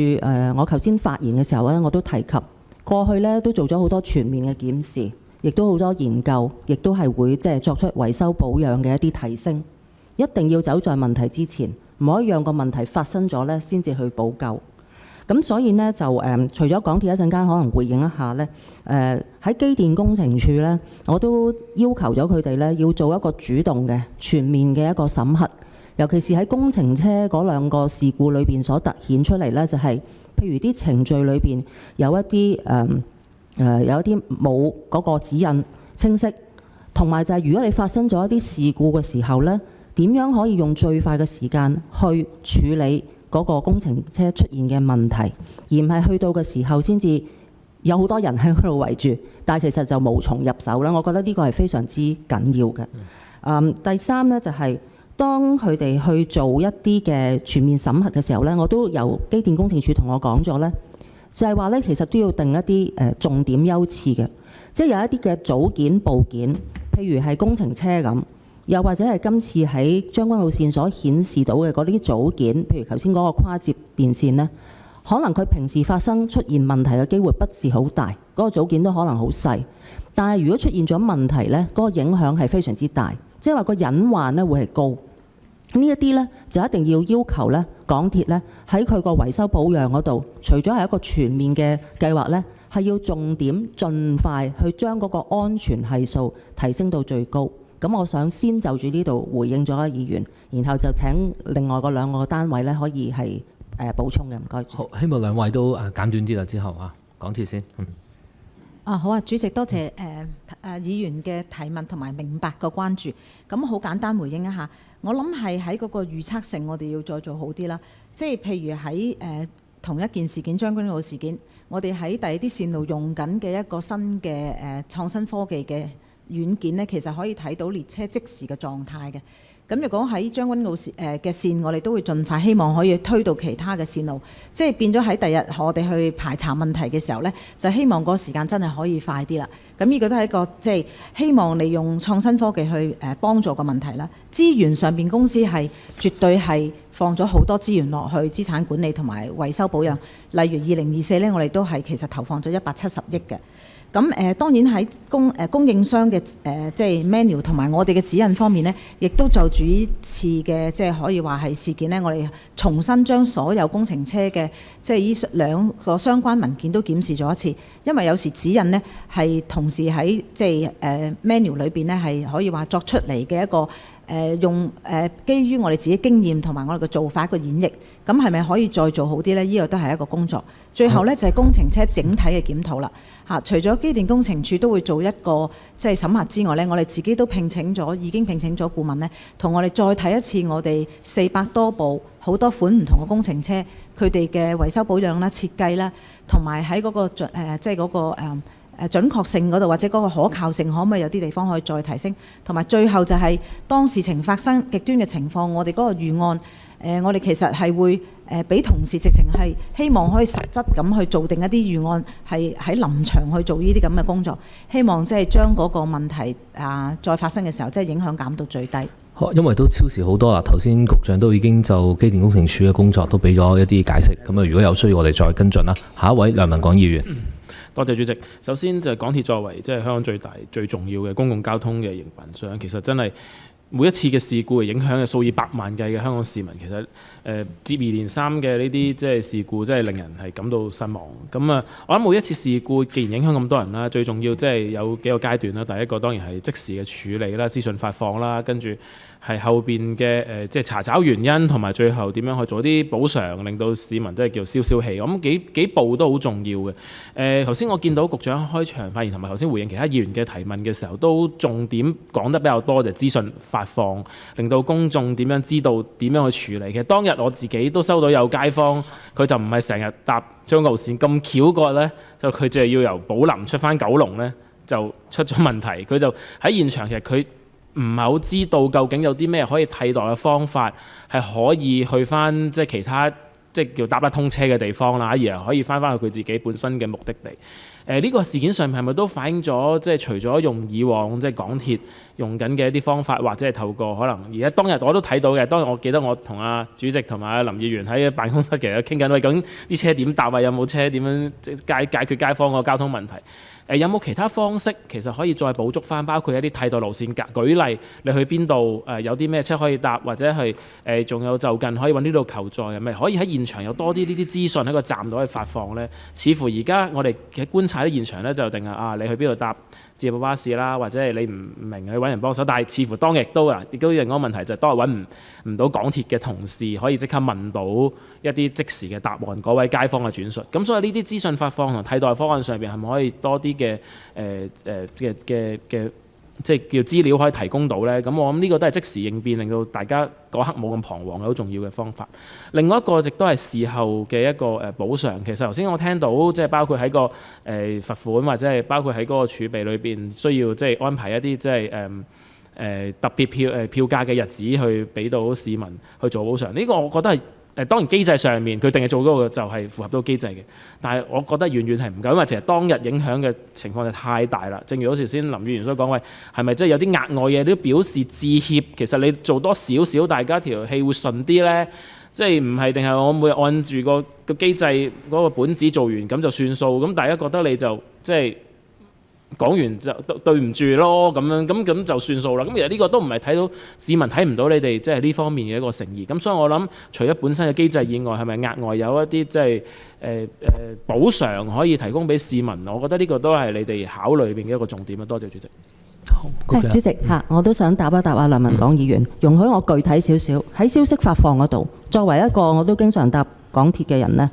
C: 我頭先發言嘅時候咧，我都提及過去咧都做咗好多全面嘅檢視，亦都好多研究，亦都係會即係作出維修保養嘅一啲提升。一定要走在問題之前，唔可以讓個問題發生咗咧先至去補救。咁所以呢，就除咗港鐵一陣間可能回應一下呢，喺機電工程處呢，我都要求咗佢哋呢要做一個主動嘅全面嘅一個審核，尤其是喺工程車嗰兩個事故裏邊所突顯出嚟呢，就係譬如啲程序裏邊有一啲冇嗰個指引清晰，同埋就係如果你發生咗一啲事故嘅時候呢，點樣可以用最快嘅時間去處理嗰個工程車出現嘅問題，而唔係去到嘅時候先至有好多人喺度圍住，但係其實就無從入手啦。我覺得呢個係非常之緊要嘅。第三呢，就係當佢哋去做一啲嘅全面審核嘅時候呢，我都由機電工程署同我講咗呢，就係話呢，其實都要定一啲重點優次嘅，即係有一啲嘅組件部件，譬如係工程車咁。又或者係今次喺將軍澳線所顯示到嘅嗰啲組件，譬如頭先嗰個跨接電線呢，可能佢平時發生出現問題嘅機會不是好大，嗰個組件都可能好細。但係如果出現咗問題呢，嗰個影響係非常之大，即係話個隱患呢會係高。呢一啲呢，就一定要要求呢港鐵呢喺佢個維修保養嗰度，除咗係一個全面嘅計劃呢，係要重點盡快去將嗰個安全係數提升到最高。咁我想先就住呢度回應咗議員，然後就請另外嗰兩個單位咧可以係補充嘅，唔該。
D: 好，希望兩位都簡短啲啦，之後港鐵先。
E: 好啊，主席，多謝議員嘅提問同埋明白個關注。咁好簡單回應一下，我諗係喺嗰個預測性，我哋要再做好啲啦。即係譬如喺同一件事件將軍澳事件，我哋喺第二啲線路用緊嘅一個新嘅創新科技嘅軟件呢，其實可以睇到列車即時嘅狀態嘅。咁如果喺將軍澳嘅線，我哋都會盡快希望可以推到其他嘅線路，即係變咗喺第日我哋去排查問題嘅時候呢，就希望個時間真係可以快啲啦。咁呢個都係一個即係希望利用創新科技去幫助個問題啦。資源上邊公司係絕對係放咗好多資源落去資產管理同埋維修保養。例如2024呢，我哋都係其實投放咗170億嘅。咁當然喺供應商嘅即係 menu 同埋我哋嘅指引方面呢，亦都就住呢次嘅即係可以話係事件呢，我哋重新將所有工程車嘅即係呢兩個相關文件都檢視咗一次，因為有時指引呢係同時喺即係menu 裏邊呢係可以話作出嚟嘅一個用基於我哋自己經驗同埋我哋嘅做法一個演繹，咁係咪可以再做好啲呢？呢個都係一個工作。最後呢，就係工程車整體嘅檢討啦。除咗機電工程署都會做一個即係審核之外呢，我哋自己都已經聘請咗顧問呢，同我哋再睇一次我哋400多部好多款唔同嘅工程車，佢哋嘅維修保養啦、設計啦，同埋喺嗰個即係嗰個準確性嗰度或者嗰個可靠性，可唔可以有啲地方可以再提升？同埋最後就係當事情發生極端嘅情況，我哋嗰個預案我哋其實係會俾同事直情係希望可以實質咁去做定一啲預案，係喺臨場去做呢啲咁嘅工作，希望即係將嗰個問題再發生嘅時候，即係影響減到最低。
D: 好，因為都超時好多啦，頭先局長都已經就機電工程署嘅工作都俾咗一啲解釋，咁如果有需要我哋再跟進啦。下一位梁文廣議員。
F: 多謝主席。首先就係港鐵作為即係香港最大最重要嘅公共交通嘅營辦商，其實真係每一次嘅事故影響嘅數以百萬計嘅香港市民，其實接二連三嘅呢啲即係事故，真係令人係感到失望。咁我諗每一次事故既然影響咁多人啦，最重要即係有幾個階段啦。第一個當然係即時嘅處理啦，資訊發放啦，跟住係後邊嘅即係查找原因，同埋最後點樣去做啲補償，令到市民都係叫消消氣。咁幾步都好重要嘅。頭先我見到局長開場發言同埋頭先回應其他議員嘅提問嘅時候，都重點講得比較多，就係資訊發放，令到公眾點樣知道點樣去處理。其實當日我自己都收到有街坊，佢就唔係成日搭將軍澳線咁巧個呢，就佢就係要由寶林出翻九龍呢，就出咗問題。佢就喺現場，其實佢唔係好知道究竟有啲咩可以替代嘅方法，係可以去翻即係其他即係叫搭得通車嘅地方啦，而係可以翻去佢自己本身嘅目的地。呢個事件上面係咪都反映咗即係除咗用以往即係港鐵用緊嘅一啲方法，或者係透過可能而家當日我都睇到嘅，當日我記得我同阿主席同埋阿林議員喺辦公室其實傾緊，喂，究竟啲車點搭啊？有冇車點樣解決街坊個交通問題？有冇其他方式其實可以再補足翻，包括一啲替代路線㗎？舉例，你去邊度有啲咩車可以搭，或者係仲有就近可以揾呢度求助，係咪可以喺現場有多啲呢啲資訊喺個站度去發放呢？似乎而家我哋嘅觀察啲現場呢，就定係你去邊度搭接駁巴士啦，或者係你唔明去揾人幫手，但係似乎當日亦都另一個問題就係當日揾唔到港鐵嘅同事可以即刻問到一啲即時嘅答案，嗰位街坊嘅轉述。咁所以呢啲資訊發放同替代方案上邊係咪可以多啲嘅即係叫資料可以提供到呢？咁我諗呢個都係即時應變，令到大家嗰刻冇咁彷徨嘅好重要嘅方法。另外一個亦都係事後嘅一個補償。其實頭先我聽到即係包括喺個罰款或者係包括喺嗰個儲備裏邊需要即係安排一啲即係特別票價嘅日子去俾到市民去做補償。呢個我覺得係。當然機制上面佢定係做嗰個就係符合到機制嘅，但係我覺得遠遠係唔夠，因為其實當日影響嘅情況就太大啦。正如好似先林議員所講，喂，係咪即係有啲額外嘢都表示致歉？其實你做多少少，大家條氣會順啲呢？即係唔係定係我會按住個機制嗰個本子做完咁就算數？咁大家覺得你就即係。講完就對唔住咯，咁就算數啦。咁其實呢個都唔係睇到市民睇唔到你哋即係呢方面嘅一個誠意。咁所以我諗，除咗本身嘅機制以外，係咪額外有一啲即係補償可以提供俾市民？我覺得呢個都係你哋考慮裏邊嘅一個重點啊。多謝主席。
C: 好，主席嚇，我都想答一答阿梁文廣議員，容許我具體少少喺消息發放嗰度。作為一個我都經常搭港鐵嘅人呢。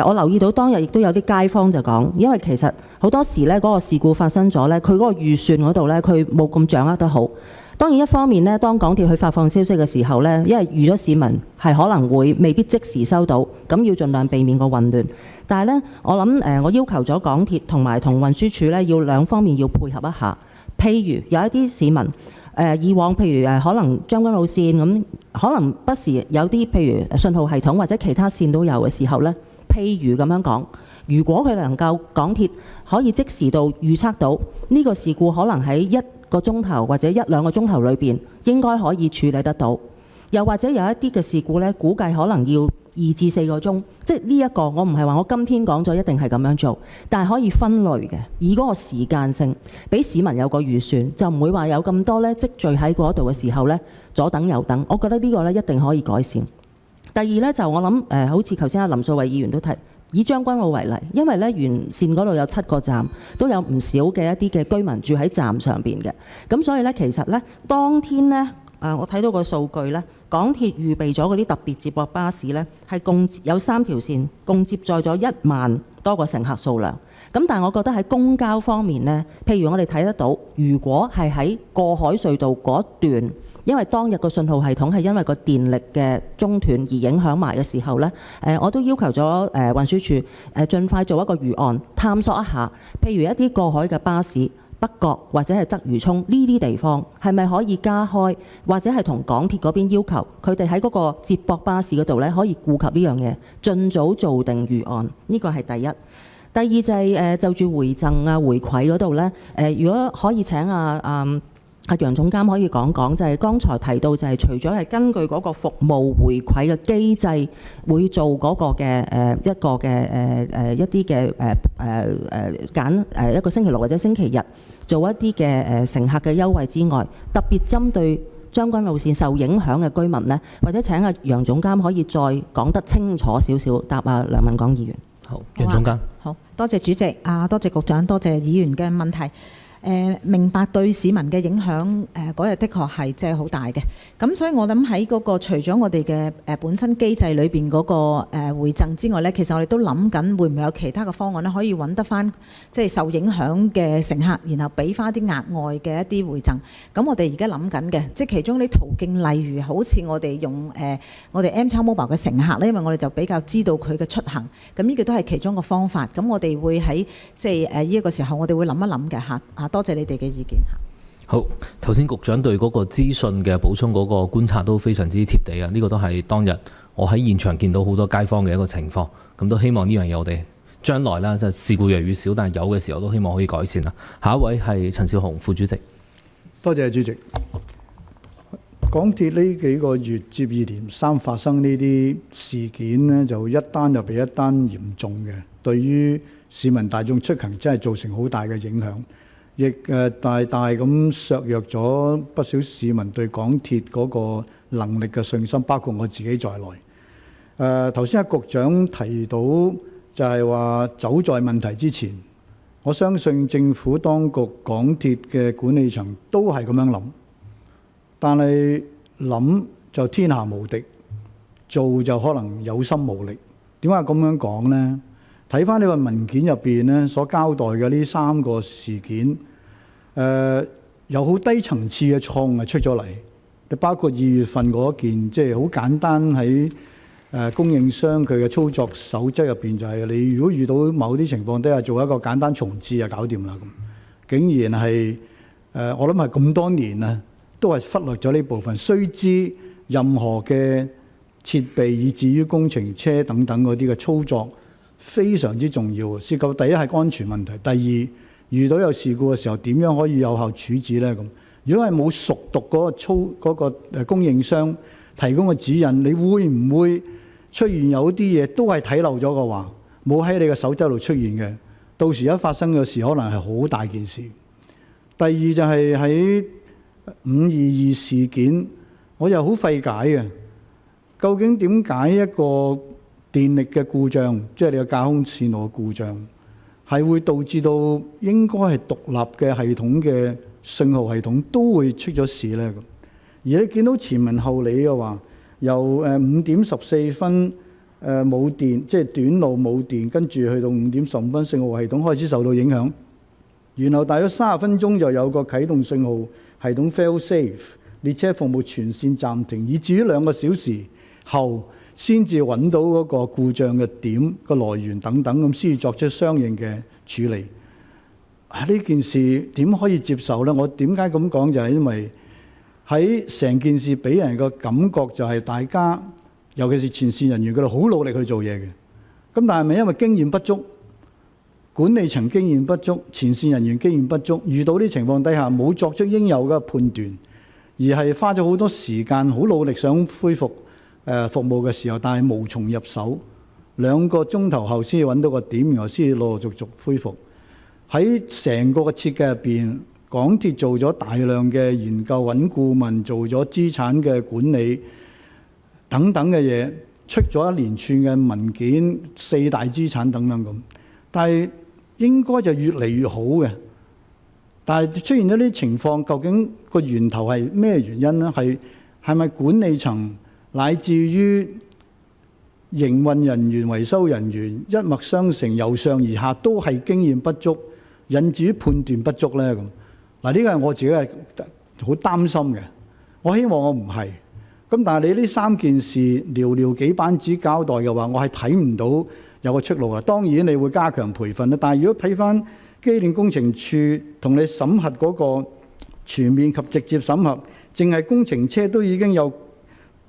C: 我留意到當日亦都有啲街坊就講，因為其實好多時呢嗰個事故發生咗呢，佢嗰個預算嗰度呢，佢冇咁掌握得好。當然一方面呢，當港鐵去發放消息嘅時候呢，因為預咗市民係可能會未必即時收到，咁要盡量避免個混亂。但係呢，我諗我要求咗港鐵同埋同運輸署呢，要兩方面要配合一下。譬如有一啲市民以往譬如可能將軍澳線咁，可能不時有啲譬如信號系統或者其他線都有嘅時候呢。譬如咁樣講，如果佢能夠港鐵可以即時到預測到呢個事故可能喺1個鐘頭或者1、2個鐘頭裏邊應該可以處理得到，又或者有一啲嘅事故呢，估計可能要2至4個鐘，即係呢一個我唔係話我今天講咗一定係咁樣做，但係可以分類嘅，以嗰個時間性俾市民有個預算，就唔會話有咁多呢積聚喺嗰度嘅時候呢，左等右等。我覺得呢個呢一定可以改善。第二呢，就我諗好似頭先阿林素蔚議員都提，以將軍澳為例，因為呢沿線嗰度有7個站，都有唔少嘅一啲嘅居民住喺站上邊嘅，咁所以呢，其實呢，當天呢，我睇到個數據呢，港鐵預備咗嗰啲特別接駁巴士呢，係共有3條線，共接載咗1萬多個乘客數量。咁但係我覺得喺公交方面呢，譬如我哋睇得到，如果係喺過海隧道嗰段，因為當日個信號系統係因為個電力嘅中斷而影響埋嘅時候呢，我都要求咗運輸署盡快做一個預案，探索一下，譬如一啲過海嘅巴士，北角或者係鰂魚涌呢啲地方，係咪可以加開，或者係同港鐵嗰邊要求佢哋喺嗰個接駁巴士嗰度呢，可以顧及呢樣嘢，盡早做定預案。呢個係第一。第二就係就住回贈啊回饋嗰度呢，如果可以請阿楊總監可以講講，就係剛才提到就係除咗係根據嗰個服務回饋嘅機制，會做嗰個嘅一個嘅一啲嘅揀一個星期六或者星期日做一啲嘅乘客嘅優惠之外，特別針對將軍澳線受影響嘅居民呢，或者請阿楊總監可以再講得清楚少少，答阿梁文廣議員。
D: 好，楊總監。
E: 好多謝主席多謝局長，多謝議員嘅問題。明白對市民嘅影響，嗰日的確係即係好大嘅。咁所以我諗喺嗰個除咗我哋嘅本身機制裏邊嗰個回贈之外呢，其實我哋都諗緊會唔會有其他嘅方案呢，可以揾得翻即係受影響嘅乘客，然後俾翻啲額外嘅一啲回贈。咁我哋而家諗緊嘅，即係其中啲途徑，例如好似我哋用我哋 M 超 Mobile 嘅乘客呢，因為我哋就比較知道佢嘅出行，咁呢個都係其中一個方法。咁我哋會喺即係呢一個時候，我哋會諗一諗嘅嚇。多謝你哋嘅意見嚇。
D: 好，頭先局長對嗰個資訊嘅補充嗰個觀察都非常之貼地啊！呢個都係當日我喺現場見到好多街坊嘅一個情況，咁都希望呢樣嘢我哋將來啦，就事故越嚟越少，但係有嘅時候都希望可以改善啦。下一位係陳紹雄副主席。
G: 多謝主席。港鐵呢幾個月接二連三發生呢啲事件呢，就一單又比一單嚴重嘅，對於市民大眾出行真係造成好大嘅影響，亦大大咁削弱咗不少市民對港鐵嗰個能力嘅信心，包括我自己在內。頭先阿局長提到就係話走在問題之前，我相信政府當局、港鐵嘅管理層都係咁樣諗。但係諗就天下無敵，做就可能有心無力。點解咁樣講呢？睇翻呢個文件入邊咧所交代嘅呢3個事件，有好低層次嘅錯誤出咗嚟。你包括2月份嗰件，即係好簡單喺供應商佢嘅操作守則入邊，就係你如果遇到某啲情況底下做一個簡單重置就搞掂啦。咁竟然係我諗係咁多年啊，都係忽略咗呢部分。須知任何嘅設備以至於工程車等等嗰啲嘅操作非常之重要，涉及第一係安全問題，第二遇到有事故嘅時候點樣可以有效處置呢？咁如果係冇熟讀嗰個供應商提供嘅指引，你會唔會出現有啲嘢都係睇漏咗嘅話，冇喺你嘅手則度出現嘅，到時一發生嘅事可能係好大件事。第二就係喺522事件，我又好費解嘅。究竟點解一個電力嘅故障，即係你嘅架空線路嘅故障，係會導致到應該係獨立嘅系統嘅信號系統都會出咗事呢？而你見到前文後理嘅話，由5點14分冇電，即係短路冇電，跟住去到5點15分信號系統開始受到影響，然後大約30分鐘就有個啟動信號系統 fail safe， 列車服務全線暫停，以至於2個小時後先至揾到嗰個故障嘅點個來源等等，咁先至作出相應嘅處理。呢件事點可以接受呢？我點解咁講就係因為喺成件事俾人個感覺就係大家，尤其是前線人員，佢哋好努力去做嘢嘅。咁但係咪因為經驗不足，管理層經驗不足，前線人員經驗不足，遇到啲情況底下冇作出應有嘅判斷，而係花咗好多時間，好努力想恢復服務嘅時候，但係無從入手，2個鐘頭後先至揾到個點，然後先至陸陸續續恢復。喺成個嘅設計入邊，港鐵做咗大量嘅研究，揾顧問，做咗資產嘅管理等等嘅嘢，出咗一連串嘅文件，4大資產等等咁。但係應該就越嚟越好嘅，但係出現咗啲情況，究竟個源頭係咩原因呢？係咪管理層乃至於營運人員、維修人員一脈相承，由上而下都係經驗不足，引致於判斷不足呢？咁嗱，呢個係我自己係好擔心嘅。我希望我唔係。咁但係你呢3件事寥寥幾版紙交代嘅話，我係睇唔到有個出路啦。當然你會加強培訓啦，但係如果睇翻機電工程處同你審核嗰個全面及直接審核，淨係工程車都已經有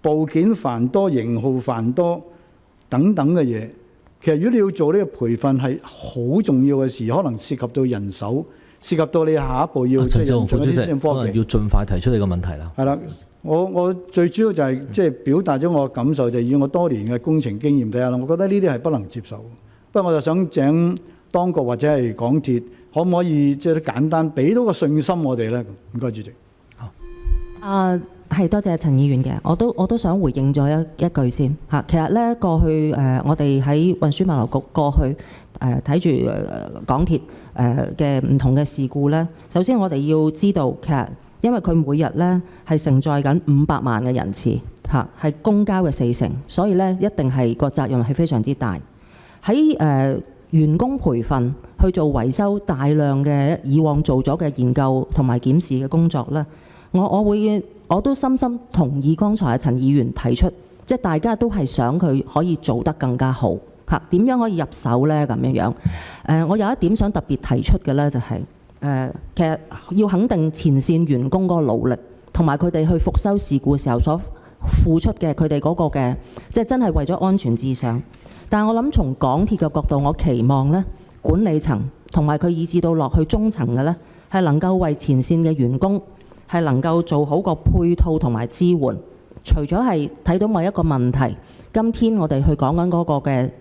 G: 部件繁多、型號繁多等等嘅嘢。其實如果你要做呢個培訓係好重要嘅事，可能涉及到人手，涉及到你下一步要即係用咗啲先科技，可能
D: 要盡快提出你個問題啦。
G: 係啦，我最主要就係即係表達咗我嘅感受，就係以我多年嘅工程經驗底下啦，我覺得呢啲係不能接受。不過我就想請當局或者係港鐵，可唔可以即係簡單俾到個信心我哋咧？唔該，主席。
C: 好。係多謝陳議員嘅，我都想回應咗一句先嚇。其實咧過去我哋喺運輸物流局過去睇住港鐵嘅唔同嘅事故咧，首先我哋要知道其實因為佢每日咧係承載緊500萬嘅人次嚇，係公交嘅40%，所以咧一定係個責任係非常之大。喺員工培訓去做維修，大量嘅以往做咗嘅研究同埋檢視嘅工作咧，我都深深同意剛才陳議員提出，即係大家都係想佢可以做得更加好嚇。點樣可以入手呢？咁樣我有一點想特別提出嘅呢，就係其實要肯定前線員工嗰個努力，同埋佢哋去復修事故嘅時候所付出嘅佢哋嗰個嘅，即係真係為咗安全至上。但係我諗從港鐵嘅角度，我期望呢管理層同埋佢以至到落去中層嘅呢，係能夠為前線嘅員工係能夠做好個配套同埋支援。除咗係睇到某一個問題，今天我哋去講緊嗰個嘅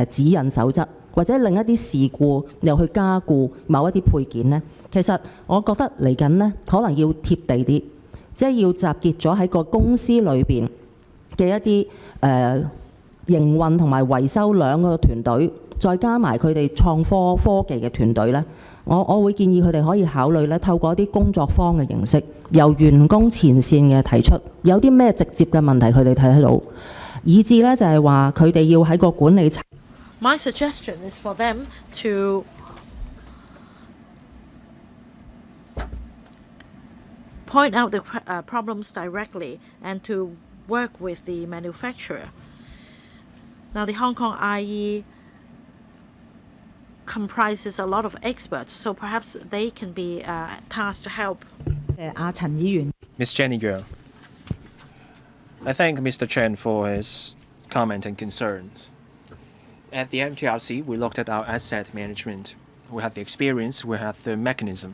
C: 指引守則，或者另一啲事故又去加固某一啲配件呢，其實我覺得嚟緊呢，可能要貼地啲，即係要集結咗喺個公司裏邊嘅一啲營運同埋維修兩個團隊，再加埋佢哋創科技嘅團隊呢，我會建議佢哋可以考慮咧，透過一啲工作坊嘅形式，由員工前線嘅提出有啲咩直接嘅問題，佢哋睇得到，以至呢就係話佢哋要喺個管理層。
B: My suggestion is for them to point out the problems directly and to work with the manufacturer. Now, the Hong Kong IE comprises a lot of experts, so perhaps they can be tasked to help.
E: 陳議員
A: Ms. Jenny Yeung. I thank Mr. Chen for his comment and concerns. At the MTRC, we looked at our asset management. We have the experience, we have the mechanism.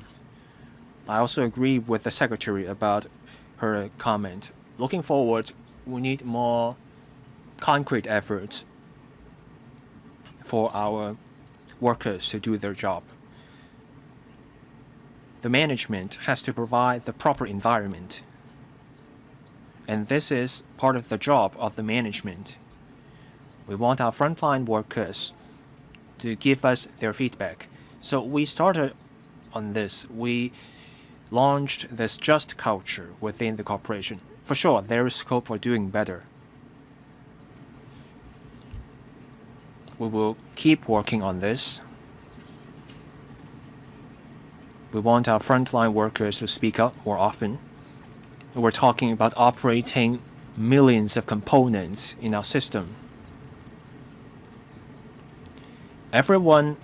A: I also agree with the Secretary about her comment. Looking forward, we need more concrete efforts for our workers to do their job. The management has to provide the proper environment. And this is part of the job of the management. We want our frontline workers to give us their feedback. So we started on this. We launched this just culture within the corporation. For sure, there is scope for doing better. We will keep working on this. We want our frontline workers to speak up more often. We're talking about operating millions of components in our system. Everyone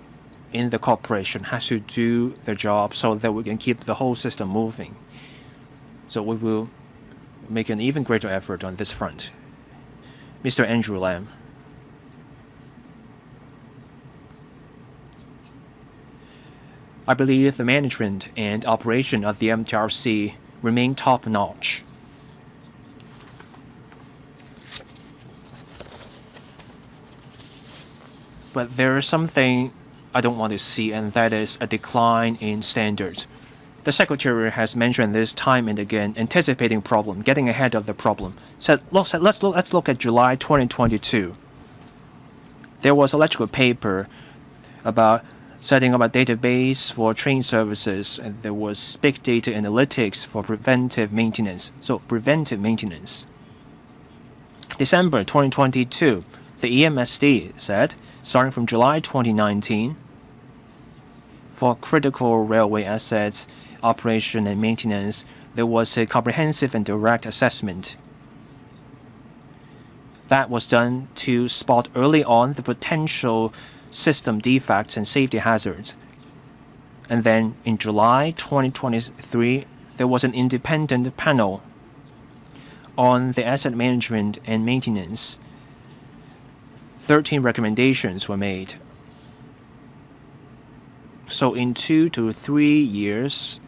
A: in the corporation has to do their job so that we can keep the whole system moving. So we will make an even greater effort on this front. Mr. Andrew Lam. I believe the management and operation of the MTRC remain top-notch. But there is something I don't want to see, and that is a decline in standards. The Secretary has mentioned this time and again, anticipating problem, getting ahead of the problem. So let's look at July 2022. There was a electrical paper about setting up a database for train services, and there was big data analytics for preventive maintenance. So preventive maintenance. December 2022, the EMSD said, starting from July 2019, for critical railway assets, operation and maintenance, there was a comprehensive and direct assessment that was done to spot early on the potential system defects and safety hazards. And then in July 2023, there was an independent panel on the asset management and maintenance. 13 recommendations were made. So in 2 to 3 years,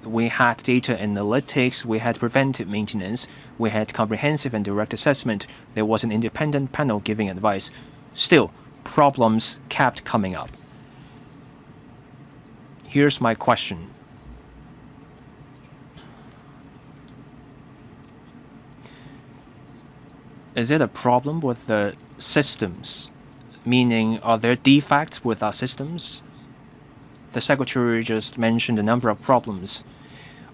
A: we had data analytics, we had preventive maintenance, we had comprehensive and direct assessment. There was an independent panel giving advice. Still, problems kept coming up. Here's my question. Is it a problem with the systems? Meaning, are there defects with our systems? The Secretary just mentioned a number of problems.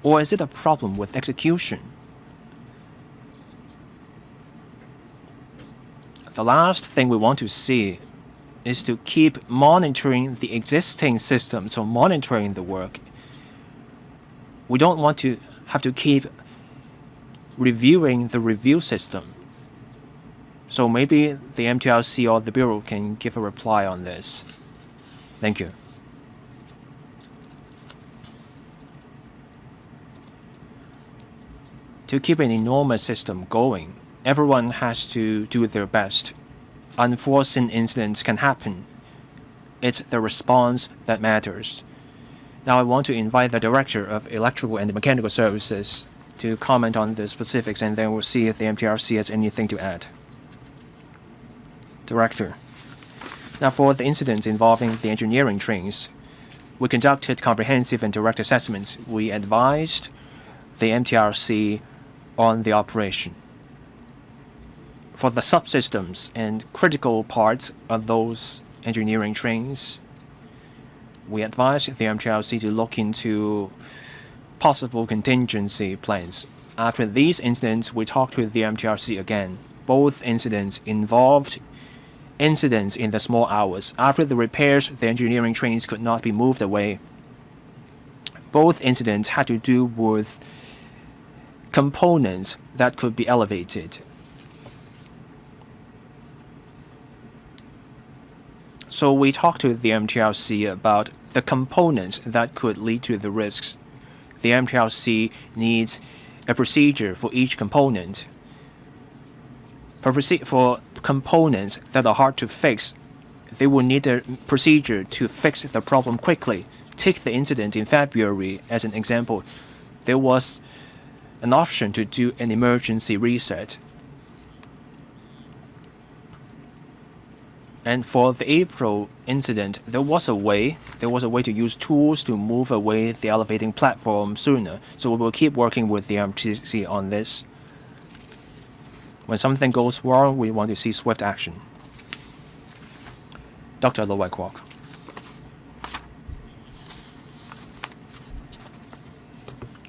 A: Or is it a problem with execution? The last thing we want to see is to keep monitoring the existing systems or monitoring the work. We don't want to have to keep reviewing the review system. So maybe the MTRC or the Bureau can give a reply on this. Thank you. To keep an enormous system going Everyone has to do their best. Unforeseen incidents can happen. It's the response that matters. Now I want to invite the Director of Electrical and Mechanical Services to comment on the specifics, and then we'll see if the MTRC has anything to add. Director. Now for the incidents involving the engineering trains, we conducted comprehensive and direct assessments. We advised the MTRC on the operation. For the subsystems and critical parts of those engineering trains, we advised the MTRC to look into possible contingency plans. After these incidents, we talked with the MTRC again. Both incidents involved incidents in the small hours. After the repairs, the engineering trains could not be moved away. Both incidents had to do with components that could be elevated. So we talked to the MTRC about the components that could lead to the risks. The MTRC needs a procedure for each component. For components that are hard to fix, they will need a procedure to fix the problem quickly. Take the incident in February as an example. There was an option to do an emergency reset. And for the April incident, there was a way to use tools to move away the elevating platform sooner. So we will keep working with the MTRC on this. When something goes wrong, we want to see swift action. Dr. Lo Wai-kwok.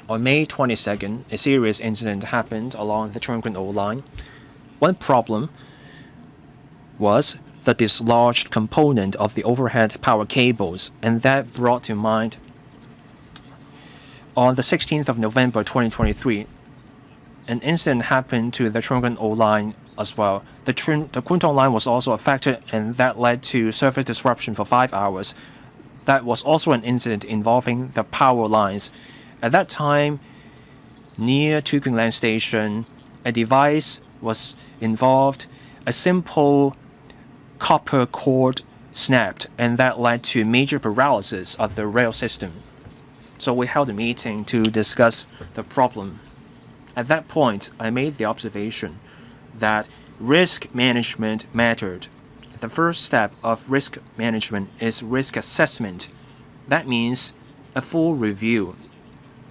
A: On May 22nd, a serious incident happened along the Chun O line. One problem was the dislodged component of the overhead power cables, and that brought to mind on the 16th of November 2023, an incident happened to the Chun O line as well. The Kwun Tong line was also affected, and that led to service disruption for 5 hours. That was also an incident involving the power lines. At that time, near Tuking Land Station, a device was involved. A simple copper cord snapped, and that led to major paralysis of the rail system. So we held a meeting to discuss the problem. At that point, I made the observation that risk management mattered. The first step of risk management is risk assessment. That means a full review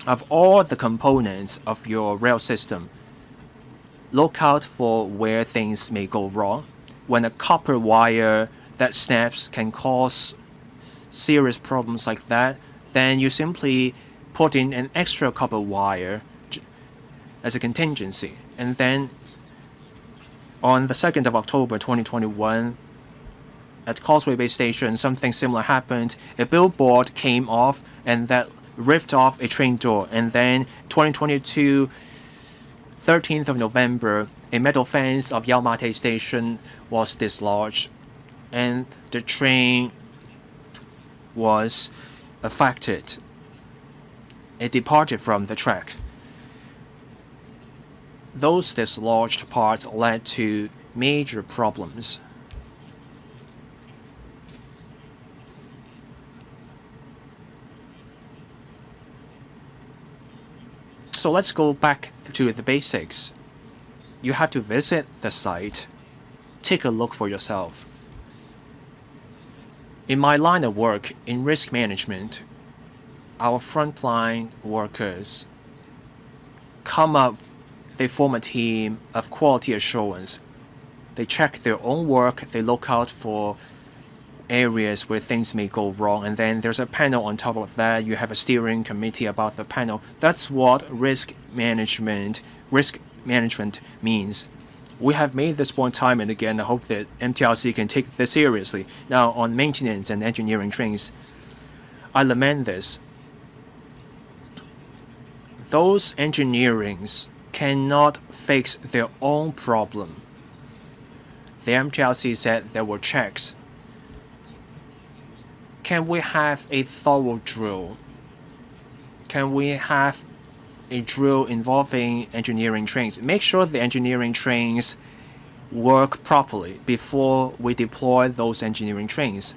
A: of all the components of your rail system. Look out for where things may go wrong. When a copper wire that snaps can cause serious problems like that, then you simply put in an extra copper wire as a contingency. And then on the 2nd of October 2021, at Causeway Bay Station, something similar happened. A billboard came off, and that ripped off a train door. And then 2022, 13th of November, a metal fence of Yau Ma Tei Station was dislodged, and the train was affected. It departed from the track. Those dislodged parts led to major problems. So let's go back to the basics. You have to visit the site, take a look for yourself. In my line of work in risk management, our frontline workers they form a team of quality assurance. They check their own work, they look out for areas where things may go wrong, and then there's a panel on top of that. You have a steering committee about the panel. That's what risk management means. We have made this point time and again. I hope that MTRC can take this seriously. Now, on maintenance and engineering trains, I lament this. Those engineerings cannot fix their own problem. The MTRC said there were checks. Can we have a thorough drill? Can we have a drill involving engineering trains, make sure the engineering trains work properly before we deploy those engineering trains.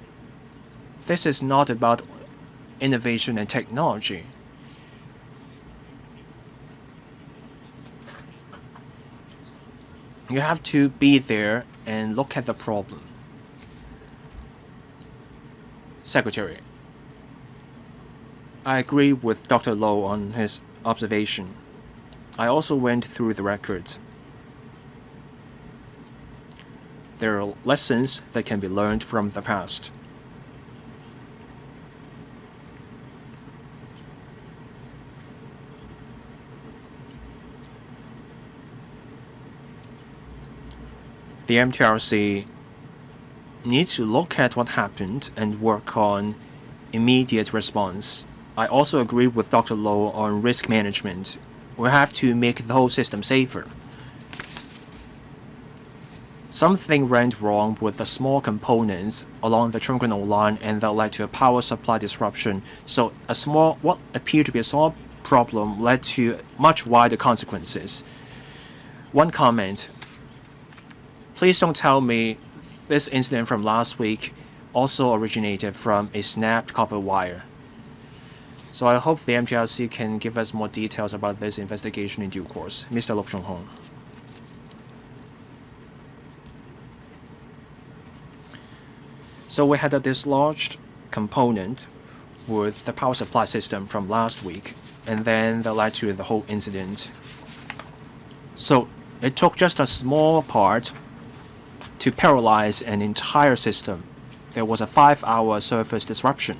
A: This is not about innovation and technology. You have to be there and look at the problem. Secretary, I agree with Dr. Low on his observation. I also went through the records. There are lessons that can be learned from the past. The MTRC needs to look at what happened and work on immediate response. I also agree with Dr. Low on risk management. We have to make the whole system safer. Something went wrong with the small components along the Chun Kwan O line, and that led to a power supply disruption. So what appeared to be a small problem led to much wider consequences. One comment. Please don't tell me this incident from last week also originated from a snapped copper wire. So I hope the MTRC can give us more details about this investigation in due course. Mr. Lok Chung Hong. So we had a dislodged component with the power supply system from last week, and then that led to the whole incident. So it took just a small part to paralyze an entire system. There was a 5-hour service disruption.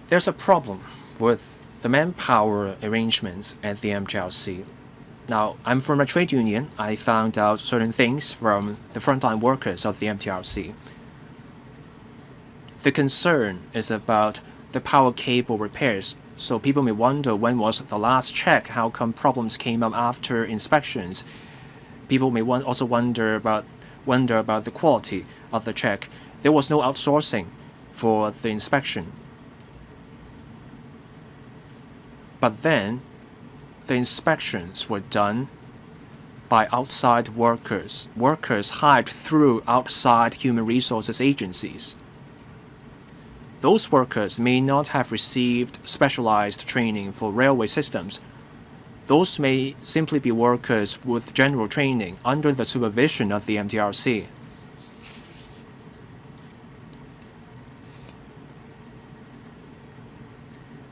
A: There's a problem with the manpower arrangements at the MTRC. Now, I'm from a trade union. I found out certain things from the frontline workers of the MTRC. The concern is about the power cable repairs. So people may wonder, when was the last check? How come problems came up after inspections? People may also wonder about the quality of the check. There was no outsourcing for the inspection. But then, the inspections were done by outside workers hired through outside human resources agencies. Those workers may not have received specialized training for railway systems. Those may simply be workers with general training under the supervision of the MTRC.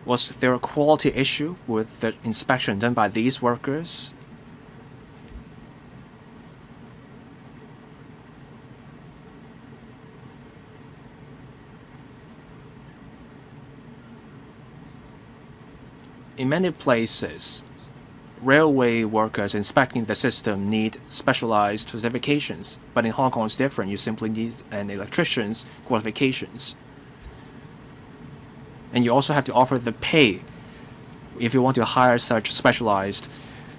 A: Was there a quality issue with the inspection done by these workers? In many places, railway workers inspecting the system need specialized certifications, but in Hong Kong it's different. You simply need an electrician's qualifications. And you also have to offer the pay if you want to hire such specialized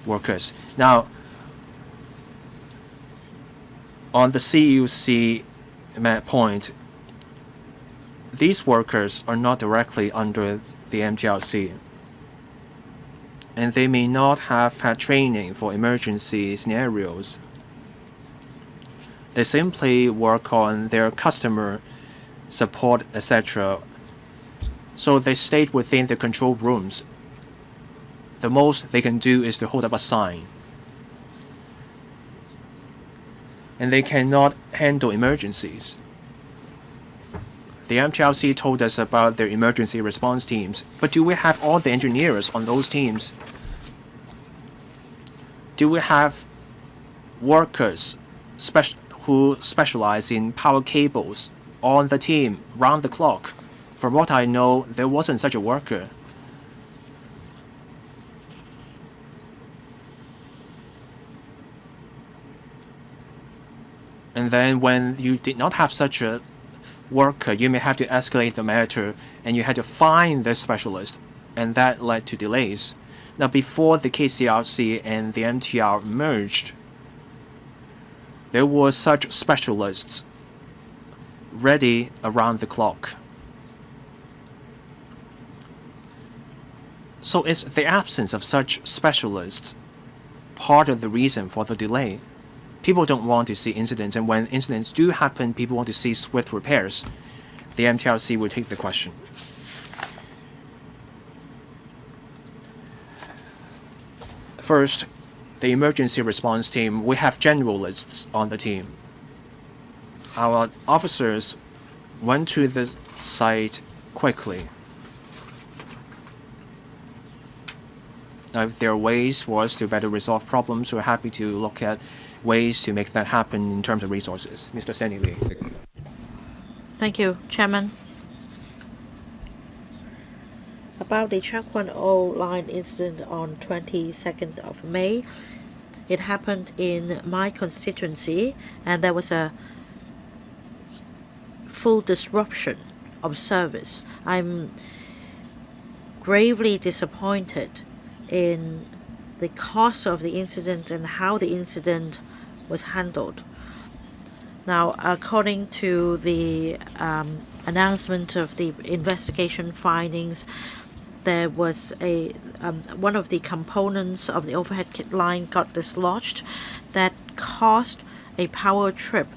A: workers. Now, on the CUC point, these workers are not directly under the MTRC, and they may not have had training for emergency scenarios. They simply work on their customer support, etc. So they stayed within the control rooms. The most they can do is to hold up a sign. And they cannot handle emergencies. The MTRC told us about their emergency response teams, but do we have all the engineers on those teams? Do we have workers who specialize in power cables on the team round the clock? From what I know, there wasn't such a worker. And then when you did not have such a worker, you may have to escalate the matter, and you had to find the specialist, and that led to delays. Now, before the KCRC and the MTR merged, there were such specialists ready around the clock. So is the absence of such specialists part of the reason for the delay? People don't want to see incidents, and when incidents do happen, people want to see swift repairs. The MTRC will take the question. First, the emergency response team, we have generalists on the team. Our officers went to the site quickly. If there are ways for us to better resolve problems, we're happy to look at ways to make that happen in terms of resources. Mr. Sandy Lee.
B: Thank you, Chairman. About the Chuan Kwan O line incident on 22nd of May, it happened in my constituency, and there was a full disruption of service. I'm gravely disappointed in the cause of the incident and how the incident was handled. Now, according to the announcement of the investigation findings, there was a one of the components of the overhead line got dislodged that caused a power trip.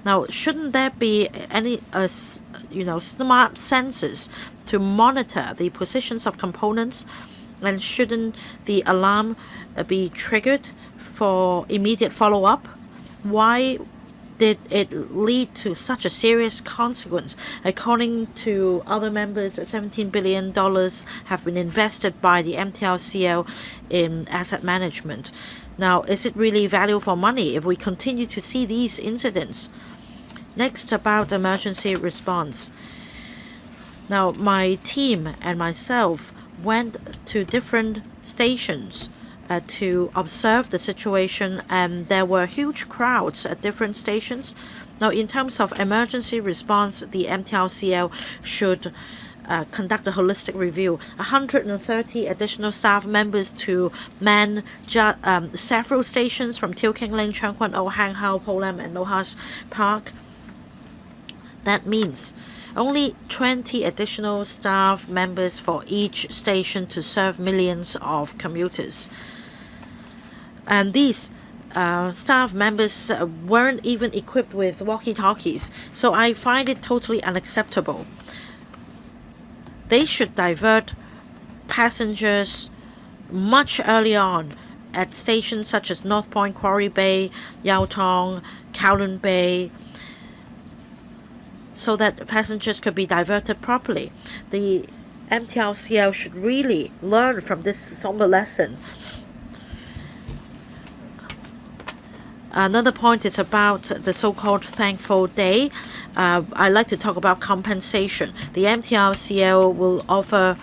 B: Now, shouldn't there be any smart sensors to monitor the positions of components, and shouldn't the alarm be triggered for immediate follow-up? Why did it lead to such a serious consequence? According to other members, $17 billion have been invested by the MTRCL in asset management. Now, is it really value for money if we continue to see these incidents? Next, about emergency response. Now, my team and myself went to different stations to observe the situation, and there were huge crowds at different stations. Now, in terms of emergency response, the MTRCL should conduct a holistic review. 130 additional staff members to man several stations from Teal King Lane, Chuan Kwan O, Hang Hau, Polam, and Lohas Park. That means only 20 additional staff members for each station to serve millions of commuters. And these staff members weren't even equipped with walkie-talkies, so I find it totally unacceptable. They should divert passengers much early on at stations such as North Point, Quarry Bay, Yau Tong, Kowloon Bay, so that passengers could be diverted properly. The MTRCL should really learn from this somber lesson. Another point is about the so-called Thankful Day. I'd like to talk about compensation. The MTRCL will offer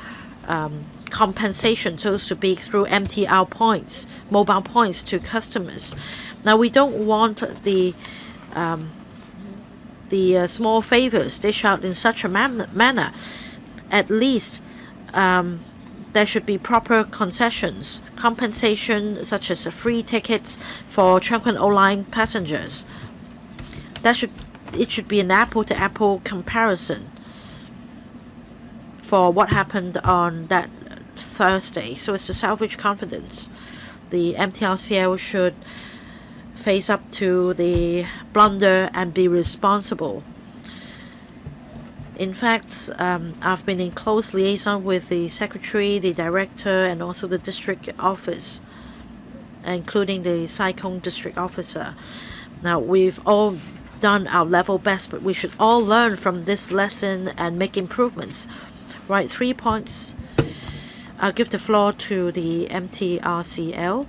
B: compensation, so to speak, through MTR points, mobile points to customers. Now, we don't want the small favors dished out in such a manner. At least there should be proper concessions, compensation such as free tickets for Chuan Kwan O line passengers. It should be an apple-to-apple comparison for what happened on that Thursday, so as to salvage confidence. The MTRCL should face up to the blunder and be responsible. In fact, I've been in close liaison with the secretary, the director, and also the district office, including the Sai-Kung district officer. Now, we've all done our level best, but we should all learn from this lesson and make improvements. Right, 3 points. I'll give the floor to the MTRCL.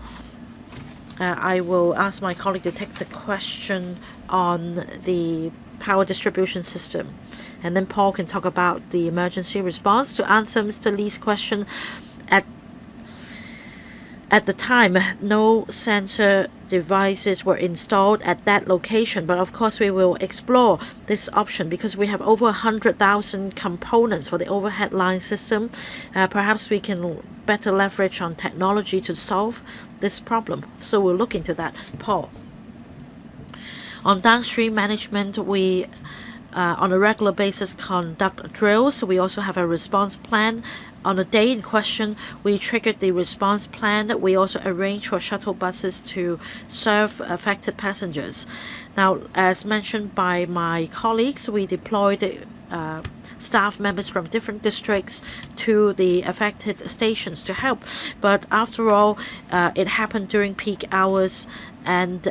B: I will ask my colleague to take the question on the power distribution system. And then Paul can talk about the emergency response. To answer Mr. Lee's question, at the time, no sensor devices were installed at that location, but of course we will explore this option because we have over 100,000 components for the overhead line system. Perhaps we can better leverage on technology to solve this problem. So we'll look into that. Paul. On downstream management, we on a regular basis conduct drills. We also have a response plan. On the day in question, we triggered the response plan. We also arranged for shuttle buses to serve affected passengers. Now, as mentioned by my colleagues, we deployed staff members from different districts to the affected stations to help. But after all, it happened during peak hours, and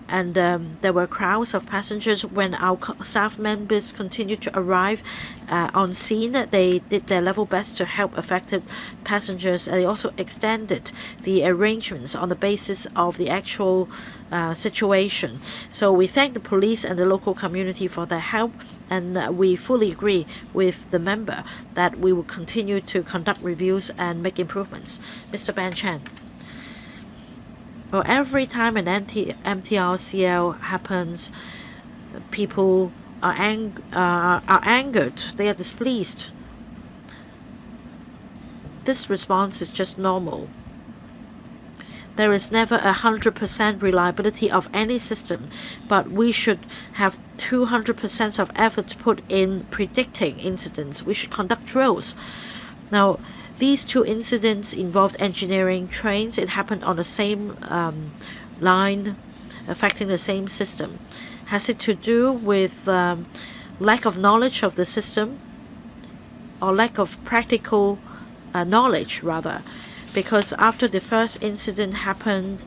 B: there were crowds of passengers. When our staff members continued to arrive on scene, they did their level best to help affected passengers. They also extended the arrangements on the basis of the actual situation. So we thank the police and the local community for their help, and we fully agree with the member that we will continue to conduct reviews and make improvements. Mr. Ben Chan. Well, every time an MTRCL happens, people are angered. They are displeased. This response is just normal. There is never 100% reliability of any system, but we should have 200% of efforts put in predicting incidents. We should conduct drills. Now, these two incidents involved engineering trains. It happened on the same line, affecting the same system. Has it to do with lack of knowledge of the system, or lack of practical knowledge, rather? Because after the first incident happened,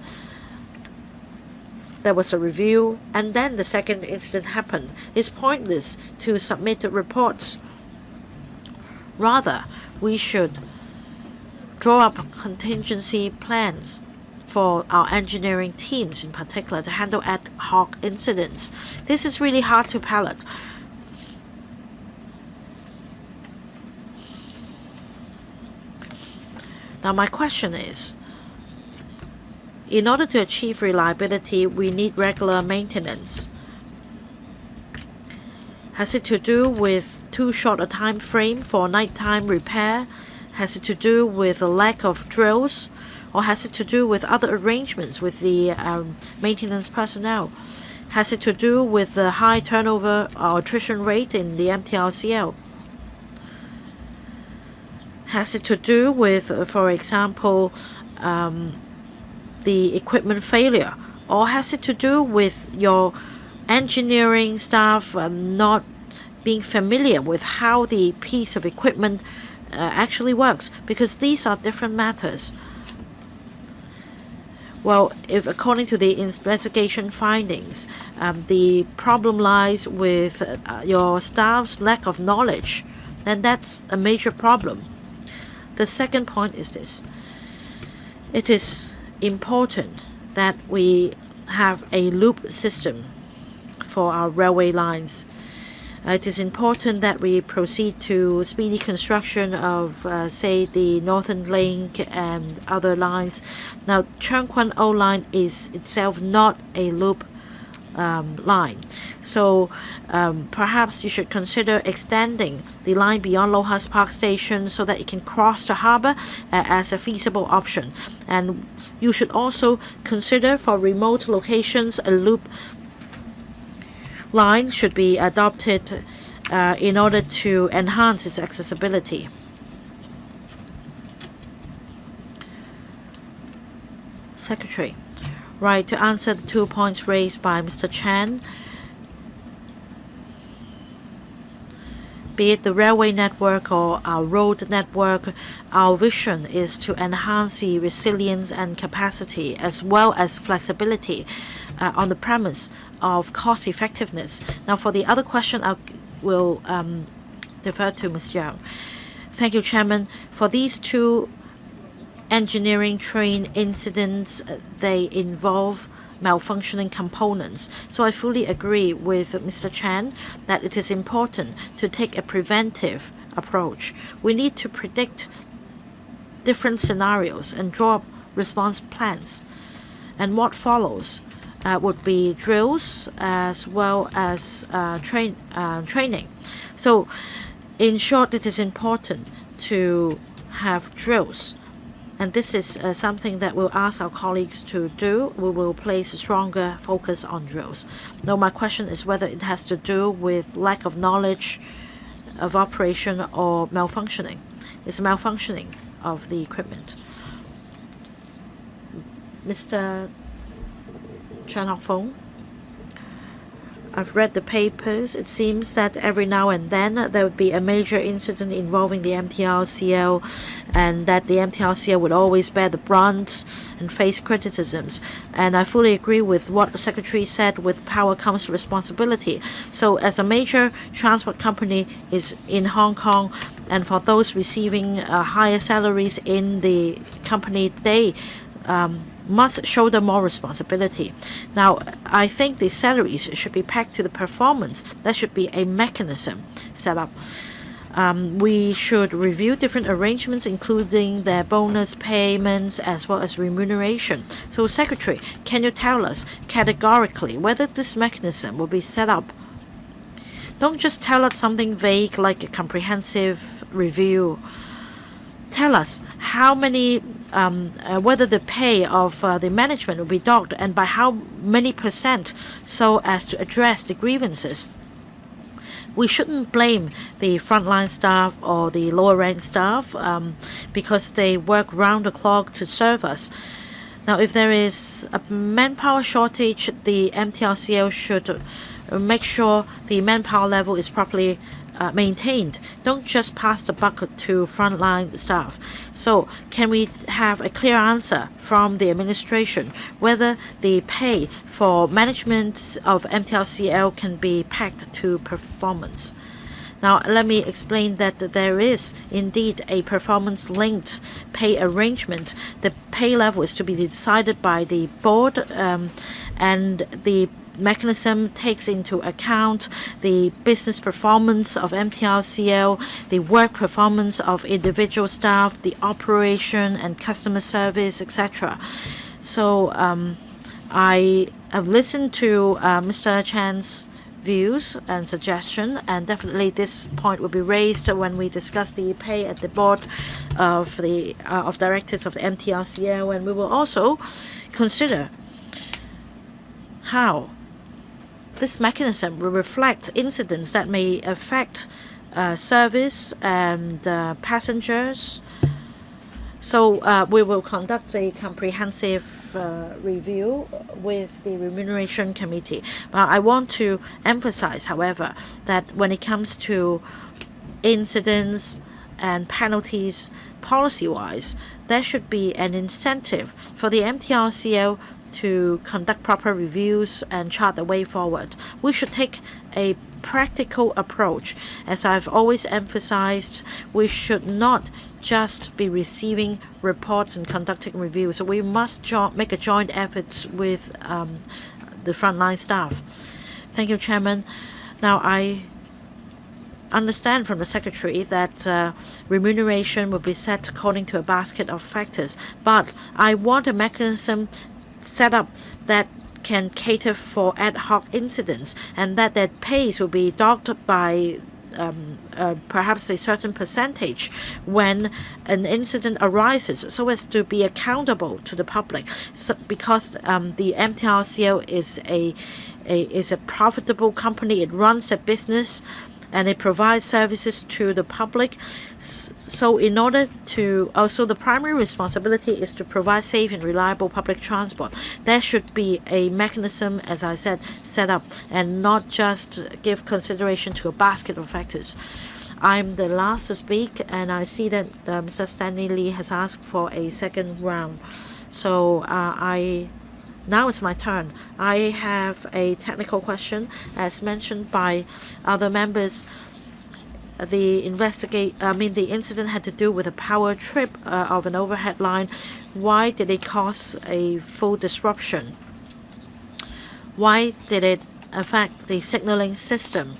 B: there was a review, and then the second incident happened. It's pointless to submit the reports. Rather, we should draw up contingency plans for our engineering teams in particular to handle ad hoc incidents. This is really hard to palate. Now my question is, in order to achieve reliability, we need regular maintenance. Has it to do with too short a time frame for nighttime repair? Has it to do with a lack of drills? Or has it to do with other arrangements with the maintenance personnel? Has it to do with the high turnover or attrition rate in the MTRCL? Has it to do with, for example, the equipment failure? Or has it to do with your engineering staff not being familiar with how the piece of equipment actually works? Because these are different matters. Well, if according to the investigation findings, the problem lies with your staff's lack of knowledge, then that's a major problem. The second point is this. It is important that we have a loop system for our railway lines. It is important that we proceed to speedy construction of, say, the Northern Link and other lines. Now, Chang Kwan O line is itself not a loop line. So perhaps you should consider extending the line beyond Lohas Park Station so that it can cross the harbour as a feasible option. And you should also consider for remote locations a loop line should be adopted in order to enhance its accessibility. Secretary. Right, to answer the 2 points raised by Mr. Chan, be it the railway network or our road network, our vision is to enhance the resilience and capacity as well as flexibility on the premise of cost effectiveness. Now, for the other question, I will defer to Ms. Yang. Thank you, Chairman. For these two engineering train incidents, they involve malfunctioning components. So I fully agree with Mr. Chan that it is important to take a preventive approach. We need to predict different scenarios and draw up response plans. And what follows would be drills as well as training. So in short, it is important to have drills And this is something that we'll ask our colleagues to do. We will place a stronger focus on drills. Now, my question is whether it has to do with lack of knowledge of operation or malfunctioning. It's malfunctioning of the equipment. Mr. CHAN Hak-kan, I've read the papers. It seems that every now and then there would be a major incident involving the MTRCL, and that the MTRCL would always bear the brunt and face criticisms. And I fully agree with what the Secretary said, with power comes responsibility. So as a major transport company is in Hong Kong, and for those receiving higher salaries in the company, they must shoulder more responsibility. Now, I think the salaries should be pegged to the performance. There should be a mechanism set up. We should review different arrangements, including their bonus payments as well as remuneration. So, Secretary, can you tell us categorically whether this mechanism will be set up? Don't just tell us something vague like a comprehensive review. Tell us how many, whether the pay of the management will be docked and by how many percent, so as to address the grievances. We shouldn't blame the frontline staff or the lower rank staff because they work round the clock to serve us. Now, if there is a manpower shortage, the MTRCL should make sure the manpower level is properly maintained. Don't just pass the bucket to frontline staff. So can we have a clear answer from the administration whether the pay for management of MTRCL can be pegged to performance? Now, let me explain that there is indeed a performance-linked pay arrangement. The pay level is to be decided by the board, and the mechanism takes into account the business performance of MTRCL, the work performance of individual staff, the operation and customer service, etc. So I have listened to Mr. Chan's views and suggestion, and definitely this point will be raised when we discuss the pay at the board of the of directors of the MTRCL, and we will also consider how this mechanism will reflect incidents that may affect service and passengers. So we will conduct a comprehensive review with the Remuneration Committee. I want to emphasize, however, that when it comes to incidents and penalties, policy-wise, there should be an incentive for the MTRCL to conduct proper reviews and chart the way forward. We should take a practical approach. As I've always emphasized, we should not just be receiving reports and conducting reviews. We must make a joint effort with the frontline staff. Thank you, Chairman. Now, I understand from the Secretary that remuneration will be set according to a basket of factors, but I want a mechanism set up that can cater for ad hoc incidents, and that their pays will be docked by perhaps a certain percentage when an incident arises, so as to be accountable to the public. So, because the MTRCL is a profitable company, it runs a business and it provides services to the public. So in order to also, the primary responsibility is to provide safe and reliable public transport. There should be a mechanism, as I said, set up, and not just give consideration to a basket of factors. I'm the last to speak, and I see that Mr. Stanley Lee has asked for a second round. So now it's my turn. I have a technical question. As mentioned by other members, the incident had to do with a power trip of an overhead line. Why did it cause a full disruption? Why did it affect the signaling system?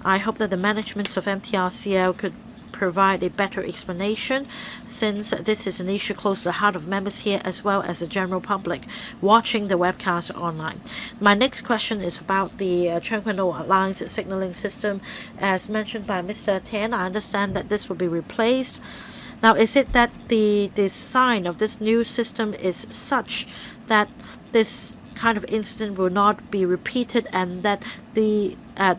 B: I hope that the management of MTRCL could provide a better explanation, since this is an issue close to the heart of members here as well as the general public watching the webcast online. My next question is about the Chuan Kwan O Alliance signaling system. As mentioned by Mr. Tien, I understand that this will be replaced. Now, is it that the design of this new system is such that this kind of incident will not be repeated and that the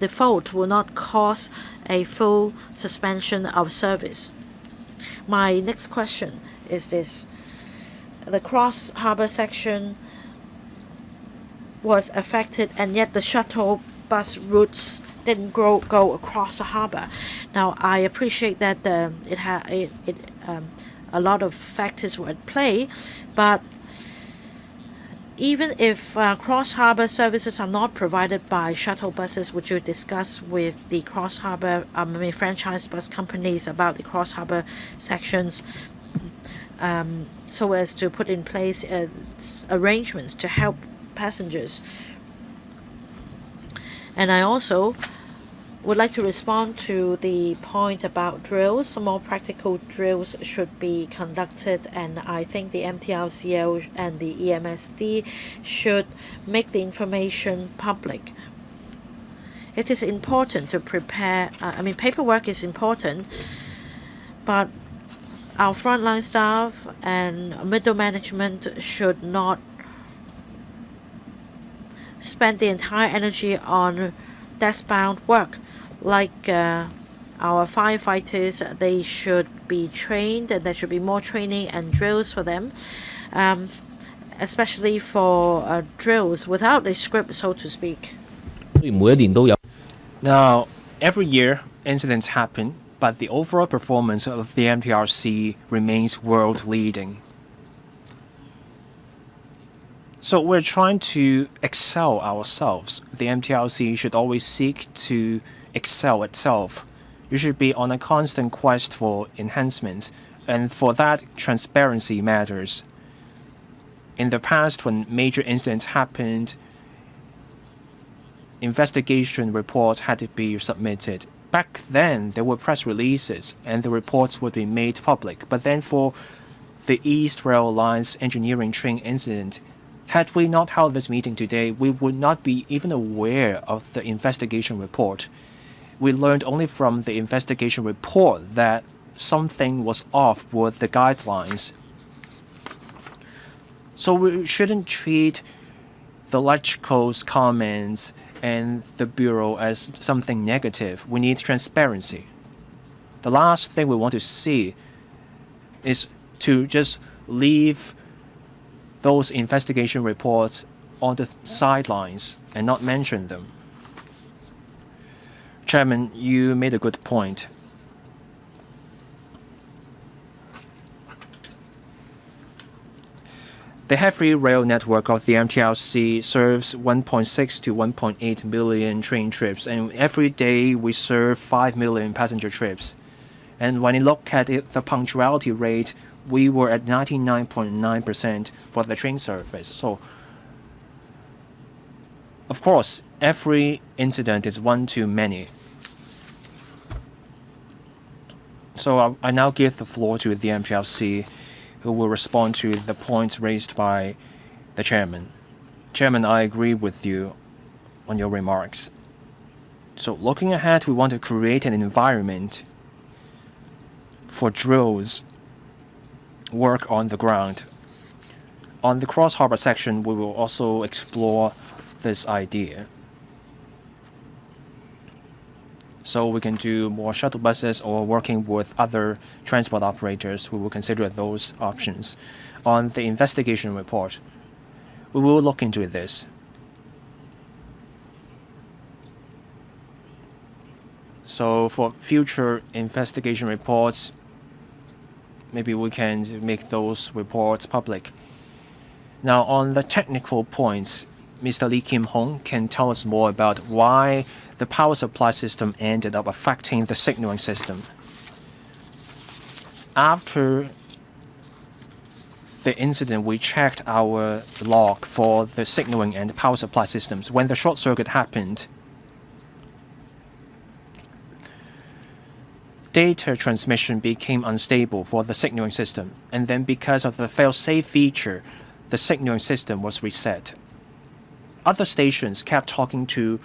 B: fault will not cause a full suspension of service? My next question is this. The Cross Harbour section was affected, and yet the shuttle bus routes didn't go across the harbour. Now, I appreciate that a lot of factors were at play, but even if cross harbour services are not provided by shuttle buses, would you discuss with the cross harbour, franchise bus companies about the cross harbour sections so as to put in place arrangements to help passengers? And I also would like to respond to the point about drills. Some more practical drills should be conducted, and I think the MTRCL and the EMSD should make the information public. It is important to prepare, paperwork is important, but our frontline staff and middle management should not spend the entire energy on desk-bound work. Like our firefighters, they should be trained, and there should be more training and drills for them, especially for drills without a script, so to speak.
A: Now, every year incidents happen, but the overall performance of the MTRC remains world-leading. So we're trying to excel ourselves. The MTRC should always seek to excel itself. You should be on a constant quest for enhancement, and for that, transparency matters. In the past, when major incidents happened, investigation reports had to be submitted. Back then, there were press releases, and the reports would be made public. But then for the East Rail Line's engineering train incident, had we not held this meeting today, we would not be even aware of the investigation report. We learned only from the investigation report that something was off with the guidelines. So we shouldn't treat the electrical's comments and the Bureau as something negative. We need transparency. The last thing we want to see is to just leave those investigation reports on the sidelines and not mention them. Chairman, you made a good point. The heavy rail network of the MTRC serves 1.6 to 1.8 million train trips, and every day we serve 5 million passenger trips. And when you look at it, the punctuality rate, we were at 99.9% for the train service. So, of course, every incident is one too many. So I now give the floor to the MTRC, who will respond to the points raised by the chairman. Chairman, I agree with you on your remarks. So looking ahead, we want to create an environment for drills work on the ground. On the Cross Harbour section, we will also explore this idea. So we can do more shuttle buses or working with other transport operators. We will consider those options. On the investigation report, we will look into this. So for future investigation reports, maybe we can make those reports public. Now, on the technical points, Mr. Lee Kim-hong can tell us more about why the power supply system ended up affecting the signaling system. After the incident, we checked our log for the signaling and power supply systems. When the short circuit happened, data transmission became unstable for the signaling system, and then because of the fail-safe feature, the signaling system was reset. Other stations kept talking to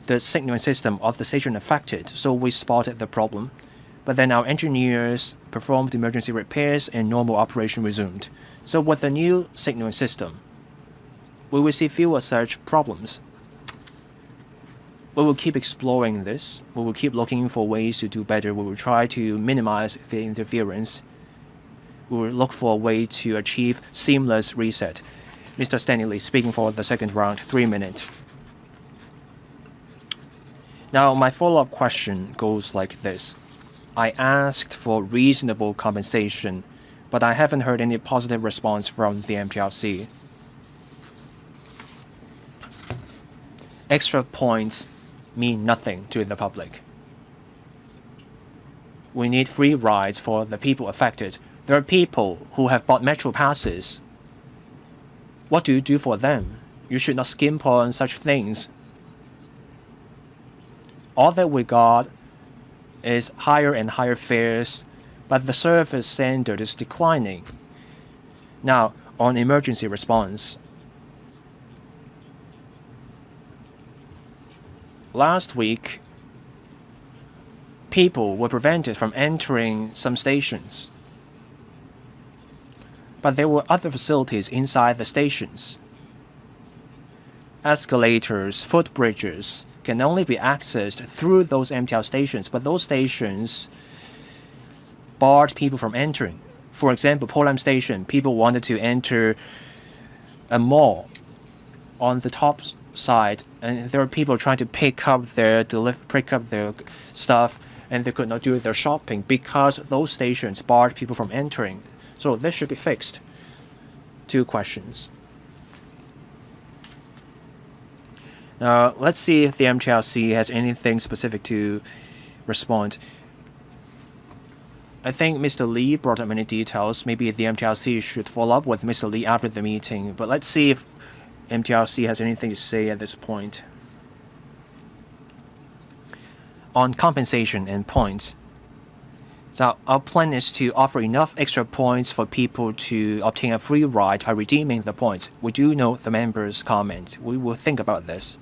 A: the signaling system of the station affected, so we spotted the problem. But then our engineers performed emergency repairs and normal operation resumed. So with the new signaling system, we will see fewer such problems. We will keep exploring this. We will keep looking for ways to do better. We will try to minimize the interference. We will look for a way to achieve seamless reset. Mr. Stanley speaking for the second round, 3 minutes. Now, my follow-up question goes like this. I asked for reasonable compensation, but I haven't heard any positive response from the MTRC. Extra points mean nothing to the public. We need free rides for the people affected. There are people who have bought metro passes. What do you do for them? You should not skimp on such things. All that we got is higher and higher fares, but the service standard is declining. Now, on emergency response. Last week, people were prevented from entering some stations. But there were other facilities inside the stations. Escalators, footbridges can only be accessed through those MTR stations, but those stations barred people from entering. For example, Polam Station, people wanted to enter a mall on the top side, and there were people trying to pick up their stuff, and they could not do their shopping because those stations barred people from entering. So this should be fixed. 2 questions. Now, let's see if the MTRC has anything specific to respond. I think Mr. Lee brought up many details. Maybe the MTRC should follow up with Mr. Lee after the meeting. But let's see if MTRC has anything to say at this point. On compensation and points. So our plan is to offer enough extra points for people to obtain a free ride by redeeming the points. We do note the members' comment. We will think about this.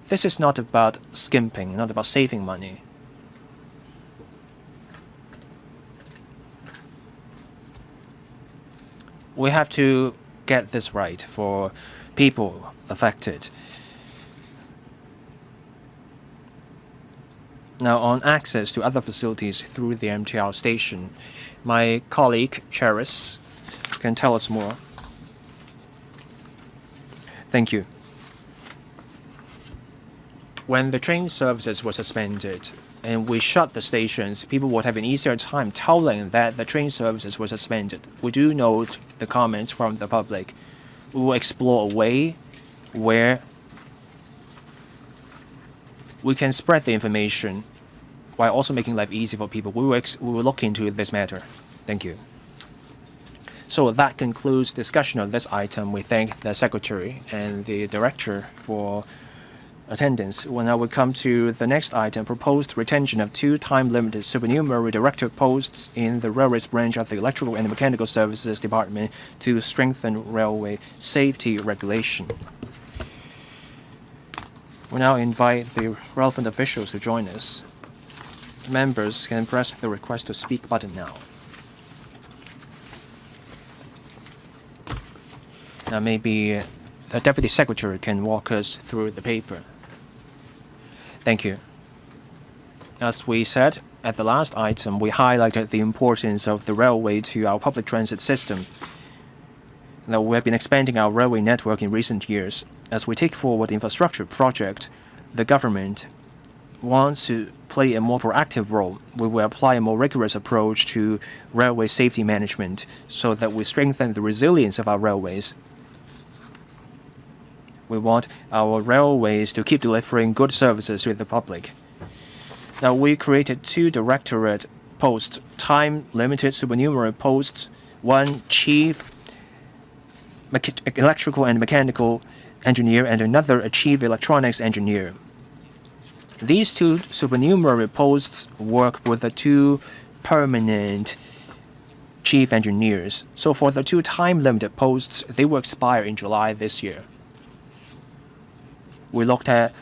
A: This is not about skimping, not about saving money. We have to get this right for people affected. Now, on access to other facilities through the MTR station, my colleague, Charis, can tell us more. Thank you. When the train services were suspended and we shut the stations, people would have an easier time telling that the train services were suspended. We do note the comments from the public. We will explore a way where we can spread the information while also making life easy for people. We will look into this matter. Thank you. So that concludes discussion on this item. We thank the Secretary and the Director for attendance. Well, now we come to the next item, proposed retention of 2 time-limited supernumerary director posts in the Railways branch of the Electrical and Mechanical Services Department to strengthen railway safety regulation. We now invite the relevant officials to join us. Members can press the request to speak button now. Now maybe the Deputy Secretary can walk us through the paper. Thank you. As we said at the last item, we highlighted the importance of the railway to our public transit system. Now, we have been expanding our railway network in recent years. As we take forward infrastructure projects, the government wants to play a more proactive role. We will apply a more rigorous approach to railway safety management so that we strengthen the resilience of our railways. We want our railways to keep delivering good services to the public. Now, we created 2 directorate posts, time-limited supernumerary posts, 1 chief electrical and mechanical engineer and another a chief electronics engineer. These 2 supernumerary posts work with the 2 permanent chief engineers. So for the 2 time-limited posts, they will expire in July this year. We looked at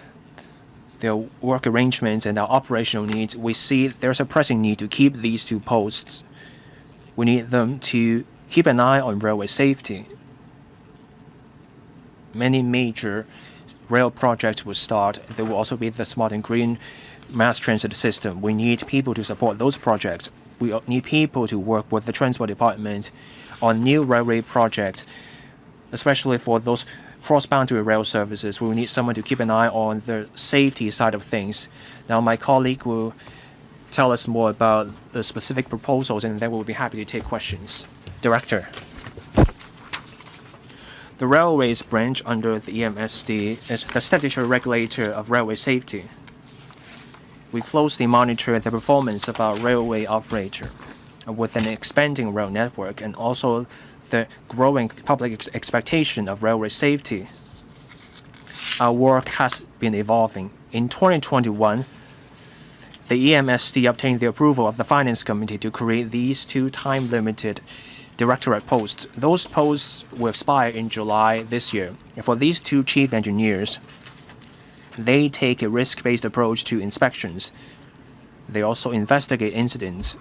A: their work arrangements and our operational needs, we see there's a pressing need to keep these two posts. We need them to keep an eye on railway safety. Many major rail projects will start. There will also be the smart and green mass transit system. We need people to support those projects. We need people to work with the Transport Department on new railway projects, especially for those cross-boundary rail services. We will need someone to keep an eye on the safety side of things. Now, my colleague will tell us more about the specific proposals, and then we'll be happy to take questions. Director. The Railways branch under the EMSD is the statutory regulator of railway safety. We closely monitor the performance of our railway operator with an expanding rail network and also the growing public expectation of railway safety. Our work has been evolving. In 2021, the EMSD obtained the approval of the Finance Committee to create these two time-limited directorate posts. Those posts will expire in July this year. And for these two chief engineers, they take a risk-based approach to inspections. They also investigate incidents.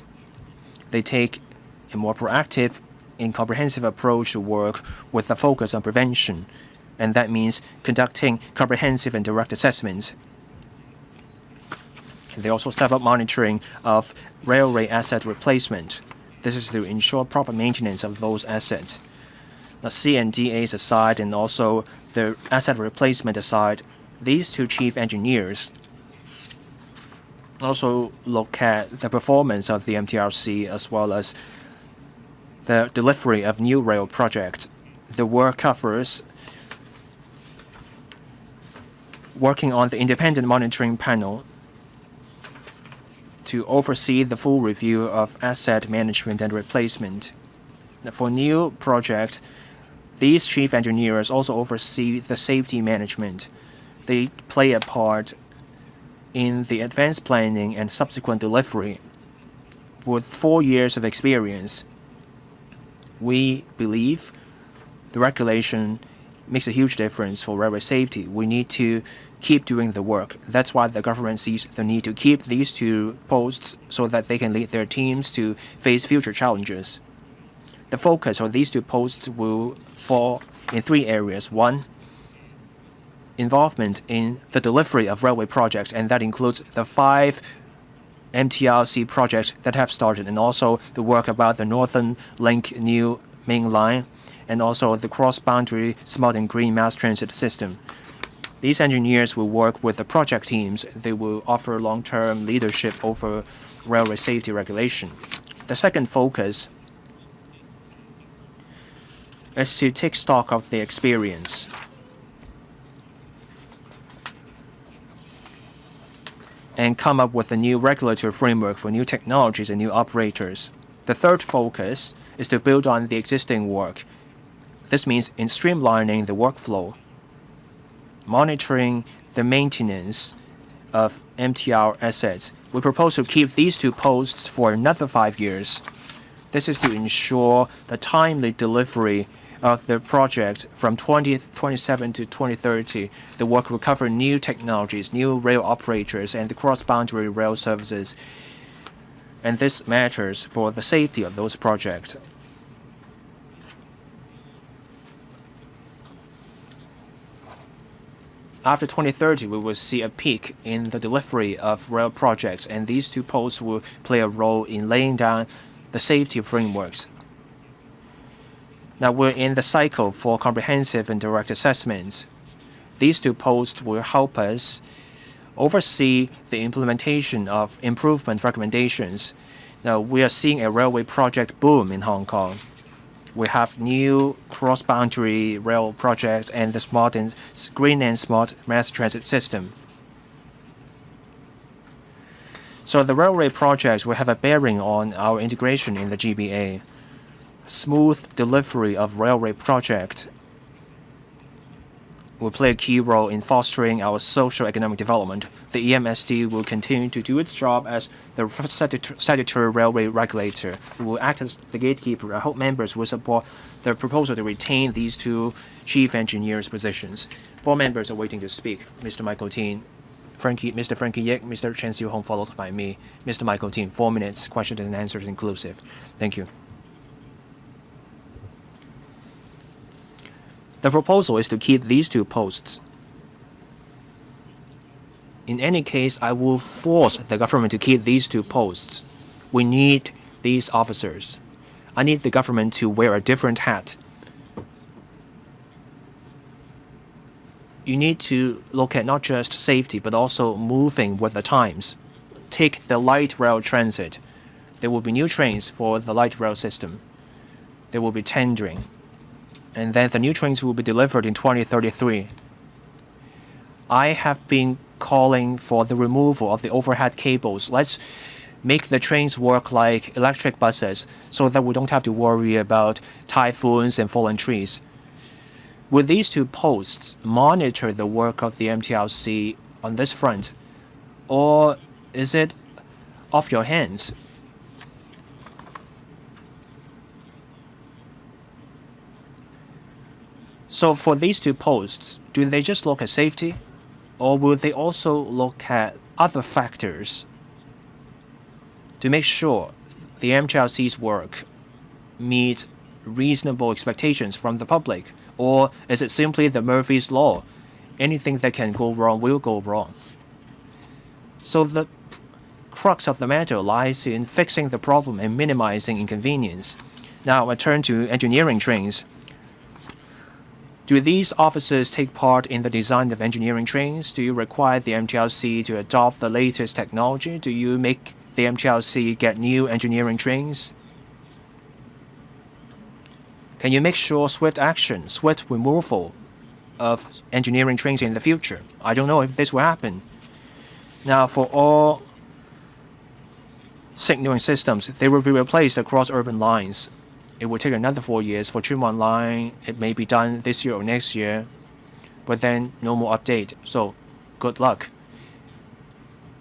A: They take a more proactive and comprehensive approach to work with a focus on prevention, and that means conducting comprehensive and direct assessments. They also step up monitoring of railway asset replacement. This is to ensure proper maintenance of those assets. The C&DAs aside and also the asset replacement aside, these two chief engineers also look at the performance of the MTRC as well as the delivery of new rail projects. The work covers working on the independent monitoring panel to oversee the full review of asset management and replacement. For new projects, these chief engineers also oversee the safety management. They play a part in the advanced planning and subsequent delivery. With 4 years of experience, we believe the regulation makes a huge difference for railway safety. We need to keep doing the work. That's why the government sees the need to keep these two posts so that they can lead their teams to face future challenges. The focus of these two posts will fall in 3 areas. 1, involvement in the delivery of railway projects, and that includes the 5 MTRC projects that have started, and also the work about the Northern Link new main line, and also the cross-boundary smart and green mass transit system. These engineers will work with the project teams. They will offer long-term leadership over railway safety regulation. The second focus is to take stock of the experience. And come up with a new regulatory framework for new technologies and new operators. The third focus is to build on the existing work. This means in streamlining the workflow, monitoring the maintenance of MTR assets. We propose to keep these two posts for another 5 years. This is to ensure the timely delivery of the project from 2027 to 2030. The work will cover new technologies, new rail operators, and the cross-boundary rail services. And this matters for the safety of those projects. After 2030, we will see a peak in the delivery of rail projects, and these two posts will play a role in laying down the safety frameworks. Now we're in the cycle for comprehensive and direct assessments. These two posts will help us oversee the implementation of improvement recommendations. Now we are seeing a railway project boom in Hong Kong. We have new cross-boundary rail projects and the smart and green and smart mass transit system. So the railway projects will have a bearing on our integration in the GBA. Smooth delivery of railway projects will play a key role in fostering our socio-economic development. The EMSD will continue to do its job as the statutory railway regulator. We will act as the gatekeeper. I hope members will support the proposal to retain these two chief engineers' positions. 4 members are waiting to speak. Mr. Michael TIEN, Mr. Frankie Yik, Mr. Chen Hong, followed by me, Mr. Michael TIEN. 4 minutes, questions and answers inclusive. Thank you. The proposal is to keep these 2 posts. In any case, I will force the government to keep these 2 posts. We need these officers. I need the government to wear a different hat. You need to look at not just safety, but also moving with the times. Take the light rail transit. There will be new trains for the light rail system. There will be tendering. And then the new trains will be delivered in 2033. I have been calling for the removal of the overhead cables. Let's make the trains work like electric buses so that we don't have to worry about typhoons and fallen trees. Will these 2 posts monitor the work of the MTRC on this front, or is it off your hands? So for these 2 posts, do they just look at safety, or will they also look at other factors to make sure the MTRC's work meets reasonable expectations from the public? Or is it simply the Murphy's Law? Anything that can go wrong will go wrong. So the crux of the matter lies in fixing the problem and minimizing inconvenience. Now I turn to engineering trains. Do these officers take part in the design of engineering trains? Do you require the MTRC to adopt the latest technology? Do you make the MTRC get new engineering trains? Can you make sure swift action, swift removal of engineering trains in the future? I don't know if this will happen. Now, for all signaling systems, they will be replaced across urban lines. It will take another 4 years. For Chunwan Line, it may be done this year or next year, but then no more update. So, good luck.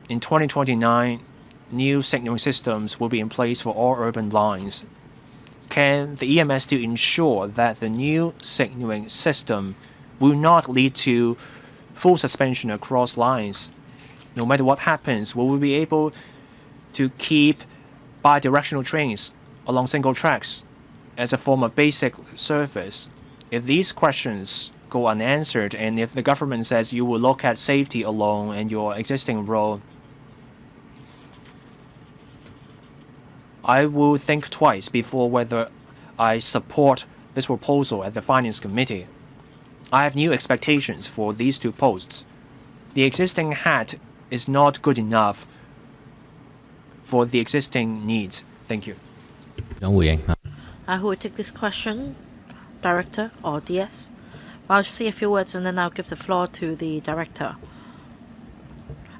A: In 2029, new signaling systems will be in place for all urban lines. Can the EMS still ensure that the new signaling system will not lead to full suspension across lines? No matter what happens, will we be able to keep bi-directional trains along single tracks as a form of basic service? If these questions go unanswered, and if the government says you will look at safety alone and your existing role, I will think twice before whether I support this proposal at the Finance Committee. I have new expectations for these 2 posts. The existing hat is not good enough for the existing needs. Thank you.
D: 想回應。
B: Who will take this question? Director or DS? I'll say a few words and then I'll give the floor to the Director.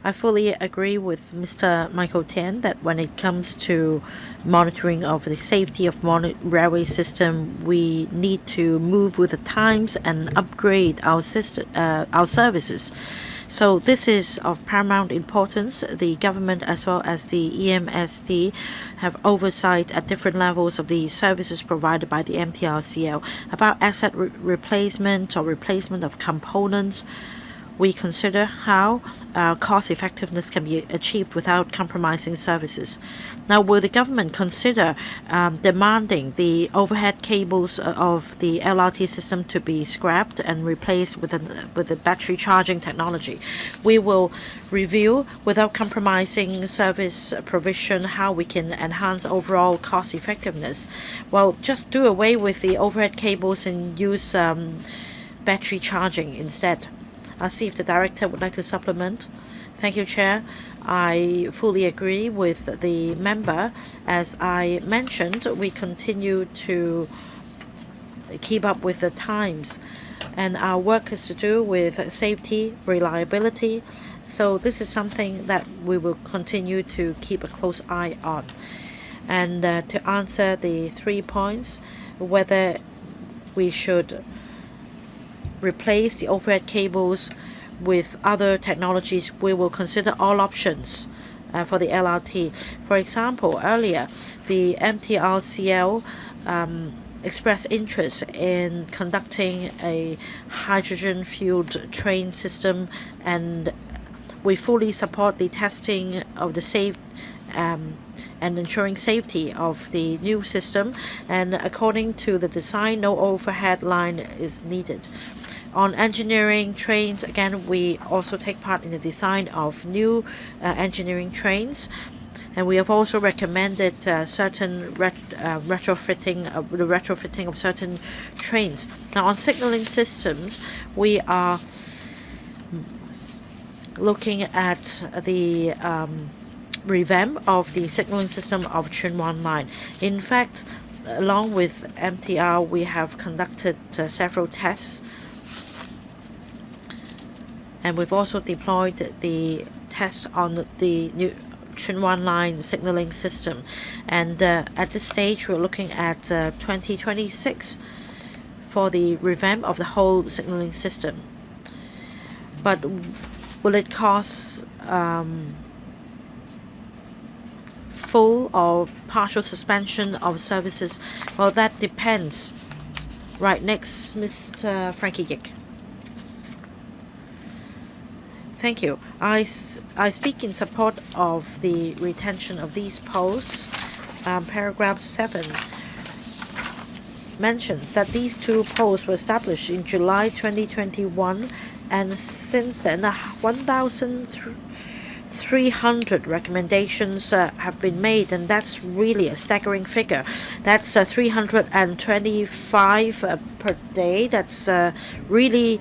B: I fully agree with Mr. Michael TIEN that when it comes to monitoring of the safety of railway system, we need to move with the times and upgrade our services. So this is of paramount importance. The government as well as the EMSD have oversight at different levels of the services provided by the MTRCL. About asset replacement or replacement of components, we consider how cost effectiveness can be achieved without compromising services. Now, will the government consider demanding the overhead cables of the LRT system to be scrapped and replaced with the battery charging technology? We will review, without compromising service provision, how we can enhance overall cost effectiveness. Well, just do away with the overhead cables and use battery charging instead. I'll see if the Director would like to supplement. Thank you, Chair. I fully agree with the member. As I mentioned, we continue to keep up with the times, and our work is to do with safety, reliability. So this is something that we will continue to keep a close eye on. And to answer the 3 points, whether we should replace the overhead cables with other technologies, we will consider all options for the LRT. For example, earlier, the MTRCL expressed interest in conducting a hydrogen-fueled train system, and we fully support the testing of the and ensuring safety of the new system. And according to the design, no overhead line is needed. On engineering trains, again, we also take part in the design of new engineering trains. And we have also recommended certain retrofitting of certain trains. Now, on signaling systems, we are looking at the revamp of the signaling system of Tsuen Wan Line. In fact, along with MTR, we have conducted several tests, and we've also deployed the test on the new Tsuen Wan Line signaling system. And at this stage, we're looking at 2026 for the revamp of the whole signaling system. But will it cost full or partial suspension of services? Well, that depends. Right, next, Mr. Frankie Yick. Thank you. I speak in support of the retention of these posts. Paragraph 7 mentions that these two posts were established in July 2021, and since then 1,300 recommendations have been made, and that's really a staggering figure. That's 325 per day. That's really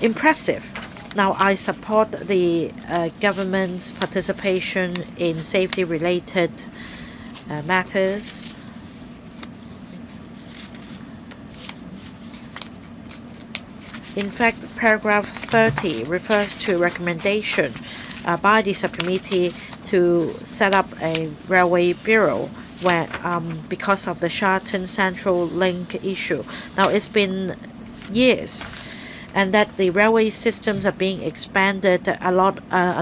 B: impressive. Now, I support the government's participation in safety-related matters. In fact, paragraph 30 refers to a recommendation by the subcommittee to set up a railway bureau where, because of the Sha-Tin Central Link issue. Now, it's been years, and that the railway systems are being expanded. A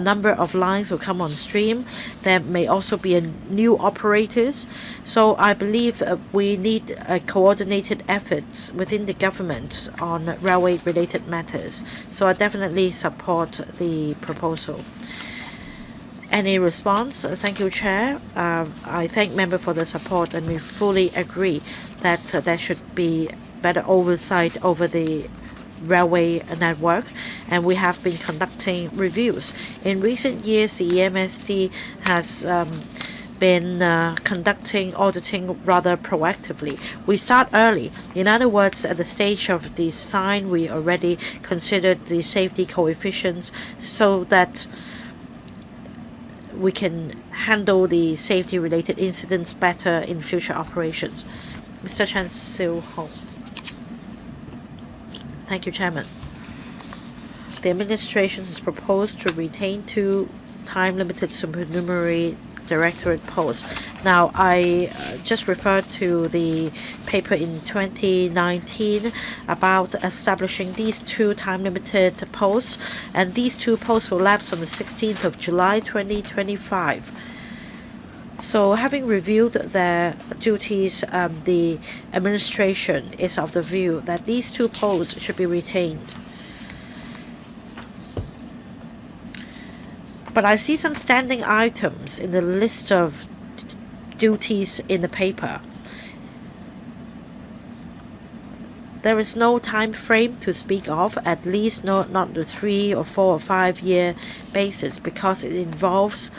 B: number of lines will come on stream. There may also be new operators. So I believe we need coordinated efforts within the government on railway-related matters. So I definitely support the proposal. Any response? Thank you, Chair. I thank member for the support, and we fully agree that there should be better oversight over the railway network, and we have been conducting reviews. In recent years, the EMSD has been conducting auditing rather proactively. We start early. In other words, at the stage of design, we already considered the safety coefficients so that we can handle the safety-related incidents better in future operations. Mr. Chan Hak-kan. Thank you, Chairman. The administration has proposed to retain 2 time-limited supernumerary directorate posts. Now, I just referred to the paper in 2019 about establishing these 2 time-limited posts, and these 2 posts will lapse on the 16th of July 2025. So, having reviewed their duties, the administration is of the view that these 2 posts should be retained. But I see some standing items in the list of duties in the paper. There is no time frame to speak of, at least not the 3 or 4 or 5 year basis, because it involves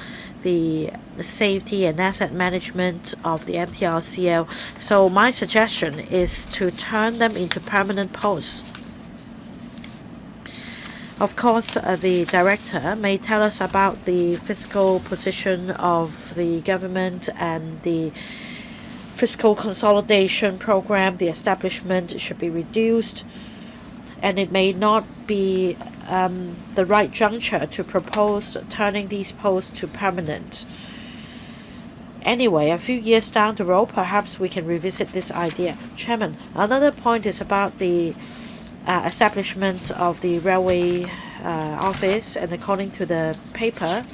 B: the safety and asset management of the MTRCL. So my suggestion is to turn them into permanent posts. Of course, the director may tell us about the fiscal position of the government and the fiscal consolidation program. The establishment should be reduced, and it may not be the right juncture to propose turning these posts to permanent. Anyway, a few years down the road, perhaps we can revisit this idea. Chairman, another point is about the establishment of the railway office, and according to the paper,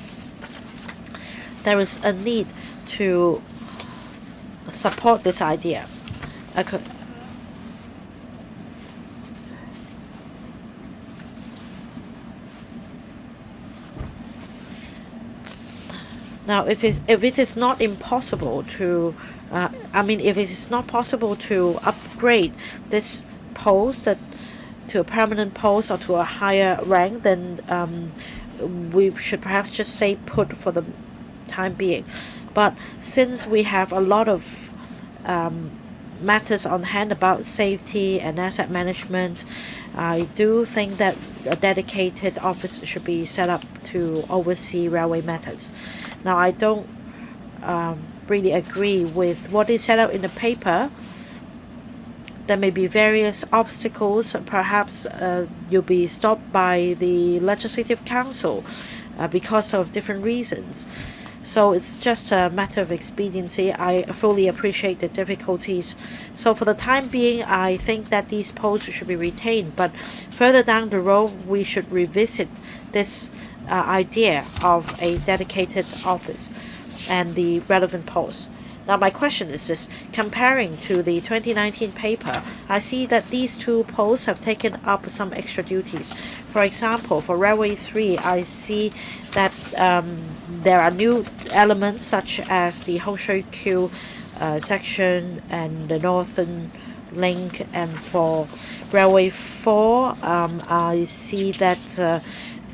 B: there is a need to support this idea. Now, if it is not impossible to, if it is not possible to upgrade this post to a permanent post or to a higher rank, then we should perhaps just say put for the time being. But since we have a lot of matters on hand about safety and asset management, I do think that a dedicated office should be set up to oversee railway matters. Now, I don't really agree with what is set out in the paper. There may be various obstacles. Perhaps you'll be stopped by the Legislative Council because of different reasons. So it's just a matter of expediency. I fully appreciate the difficulties. So for the time being, I think that these posts should be retained. But further down the road, we should revisit this idea of a dedicated office and the relevant posts. Now, my question is this. Comparing to the 2019 paper, I see that these two posts have taken up some extra duties. For example, for Railway 3, I see that there are new elements such as the Hon Q section and the Northern Link. And for Railway 4, I see that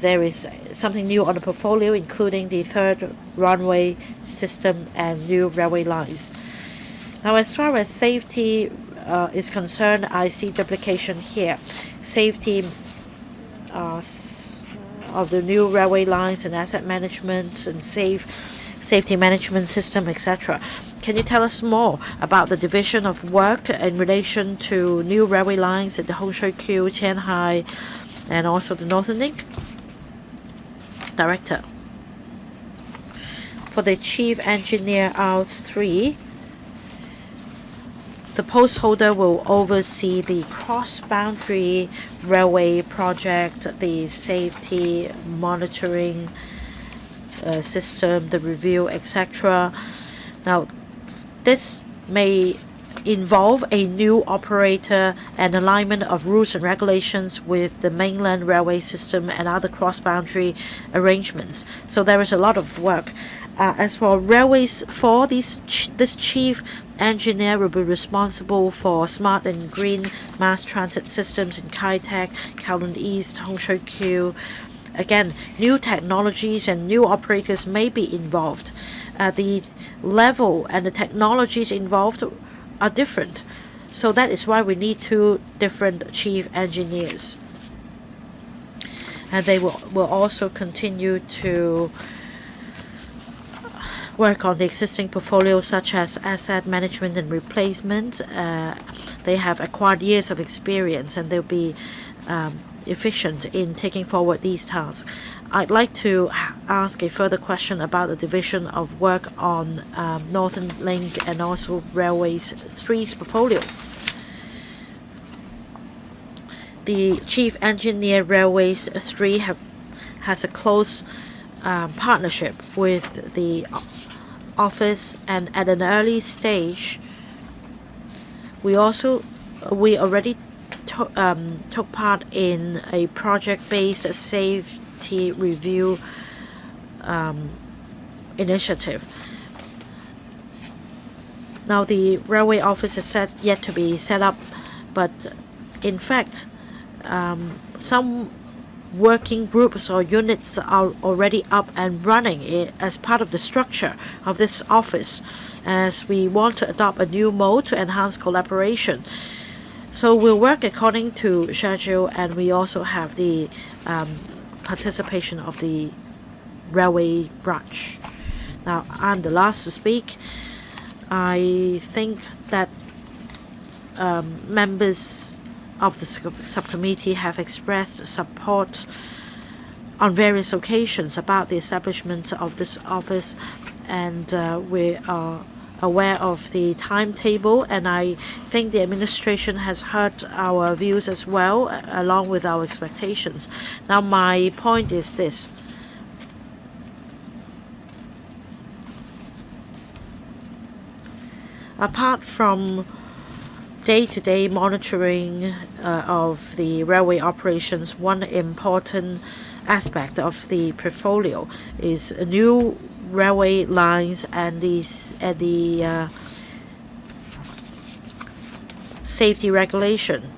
B: there is something new on the portfolio, including the third runway system and new railway lines. Now, as far as safety is concerned, I see duplication here. Safety of the new railway lines and asset management and safety management system, etc. Can you tell us more about the division of work in relation to new railway lines at the Hon Q, Qianhai, and also the Northern Link? Director. For the Chief Engineer R3, the post holder will oversee the cross-boundary railway project, the safety monitoring system, the review, etc. Now, this may involve a new operator and alignment of rules and regulations with the mainland railway system and other cross-boundary arrangements. So there is a lot of work. As for Railways 4, this chief engineer will be responsible for smart and green mass transit systems in Kai Tak, Kowloon East, Hon Q. Again, new technologies and new operators may be involved. The level and the technologies involved are different. So that is why we need two different chief engineers. And they will also continue to work on the existing portfolio, such as asset management and replacement. They have acquired years of experience and they'll be efficient in taking forward these tasks. I'd like to ask a further question about the division of work on Northern Link and also Railways 3's portfolio. The Chief Engineer Railways 3 has a close partnership with the office, and at an early stage, we already took part in a project-based safety review initiative. Now, the railway office is yet to be set up, but in fact, some working groups or units are already up and running as part of the structure of this office, as we want to adopt a new mode to enhance collaboration. So we'll work according to schedule, and we also have the participation of the railway branch. Now, I'm the last to speak. I think that members of the subcommittee have expressed support on various occasions about the establishment of this office, and we are aware of the timetable, and I think the administration has heard our views as well, along with our expectations. Now, my point is this. Apart from day-to-day monitoring of the railway operations, one important aspect of the portfolio is new railway lines and the safety regulation.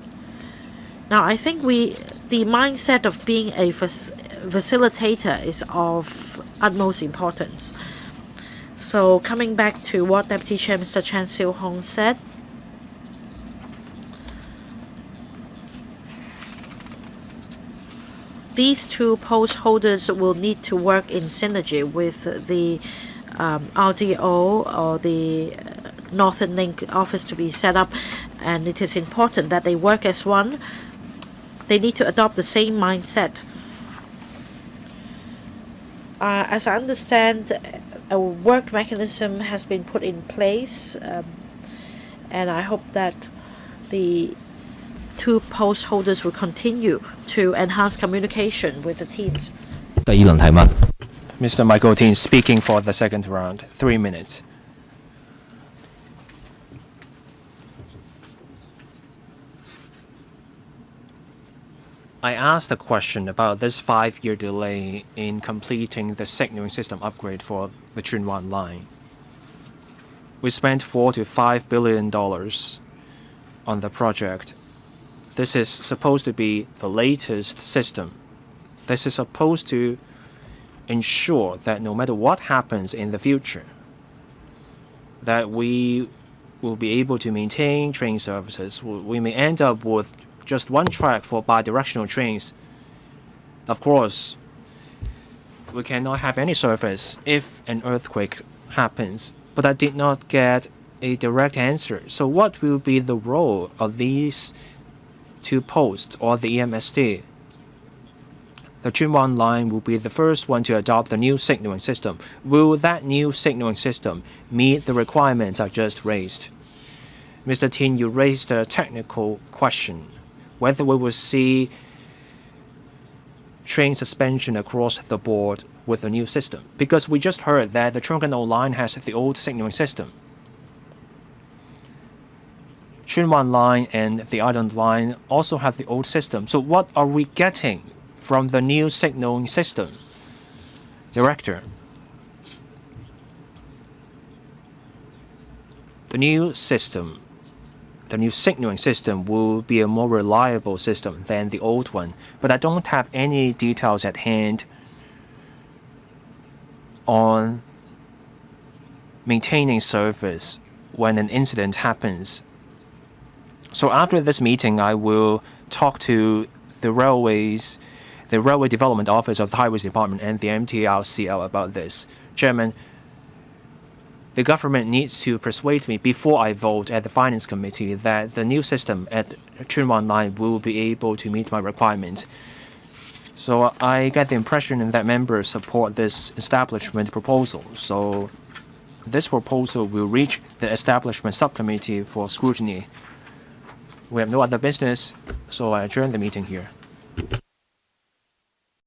B: Now, I think the mindset of being a facilitator is of utmost importance. So coming back to what Deputy Chair Mr. Chan Hak-kan said, these two post holders will need to work in synergy with the RDO or the Northern Link office to be set up, and it is important that they work as one. They need to adopt the same mindset. As I understand, a work mechanism has been put in place, and I hope that the two post holders will continue to enhance communication with the teams.
D: 第二輪提問。
A: Mr. Michael TIEN speaking for the second round. 3 minutes. I asked a question about this 5-year delay in completing the signaling system upgrade for the Chun line. We spent $4 to $5 billion on the project. This is supposed to be the latest system. This is supposed to ensure that no matter what happens in the future, that we will be able to maintain train services. We may end up with just one track for bidirectional trains. Of course, we cannot have any service if an earthquake happens, but I did not get a direct answer. So what will be the role of these two posts or the EMSD? The Chun line will be the first one to adopt the new signaling system. Will that new signaling system meet the requirements I just raised? Mr. TIEN, you raised a technical question, whether we will see train suspension across the board with the new system. Because we just heard that the Chun line has the old signaling system. Chun line and the Island line also have the old system. So what are we getting from the new signaling system? Director. The new system, the new signaling system will be a more reliable system than the old one, but I don't have any details at hand on maintaining service when an incident happens. So after this meeting, I will talk to the Railway Development Office of the Highways Department and the MTRCL about this. Chairman, the government needs to persuade me before I vote at the Finance Committee that the new system at Chun line will be able to meet my requirements. So I get the impression that members support this establishment proposal. So this proposal will reach the establishment subcommittee for scrutiny. We have no other business, so I adjourn the meeting here.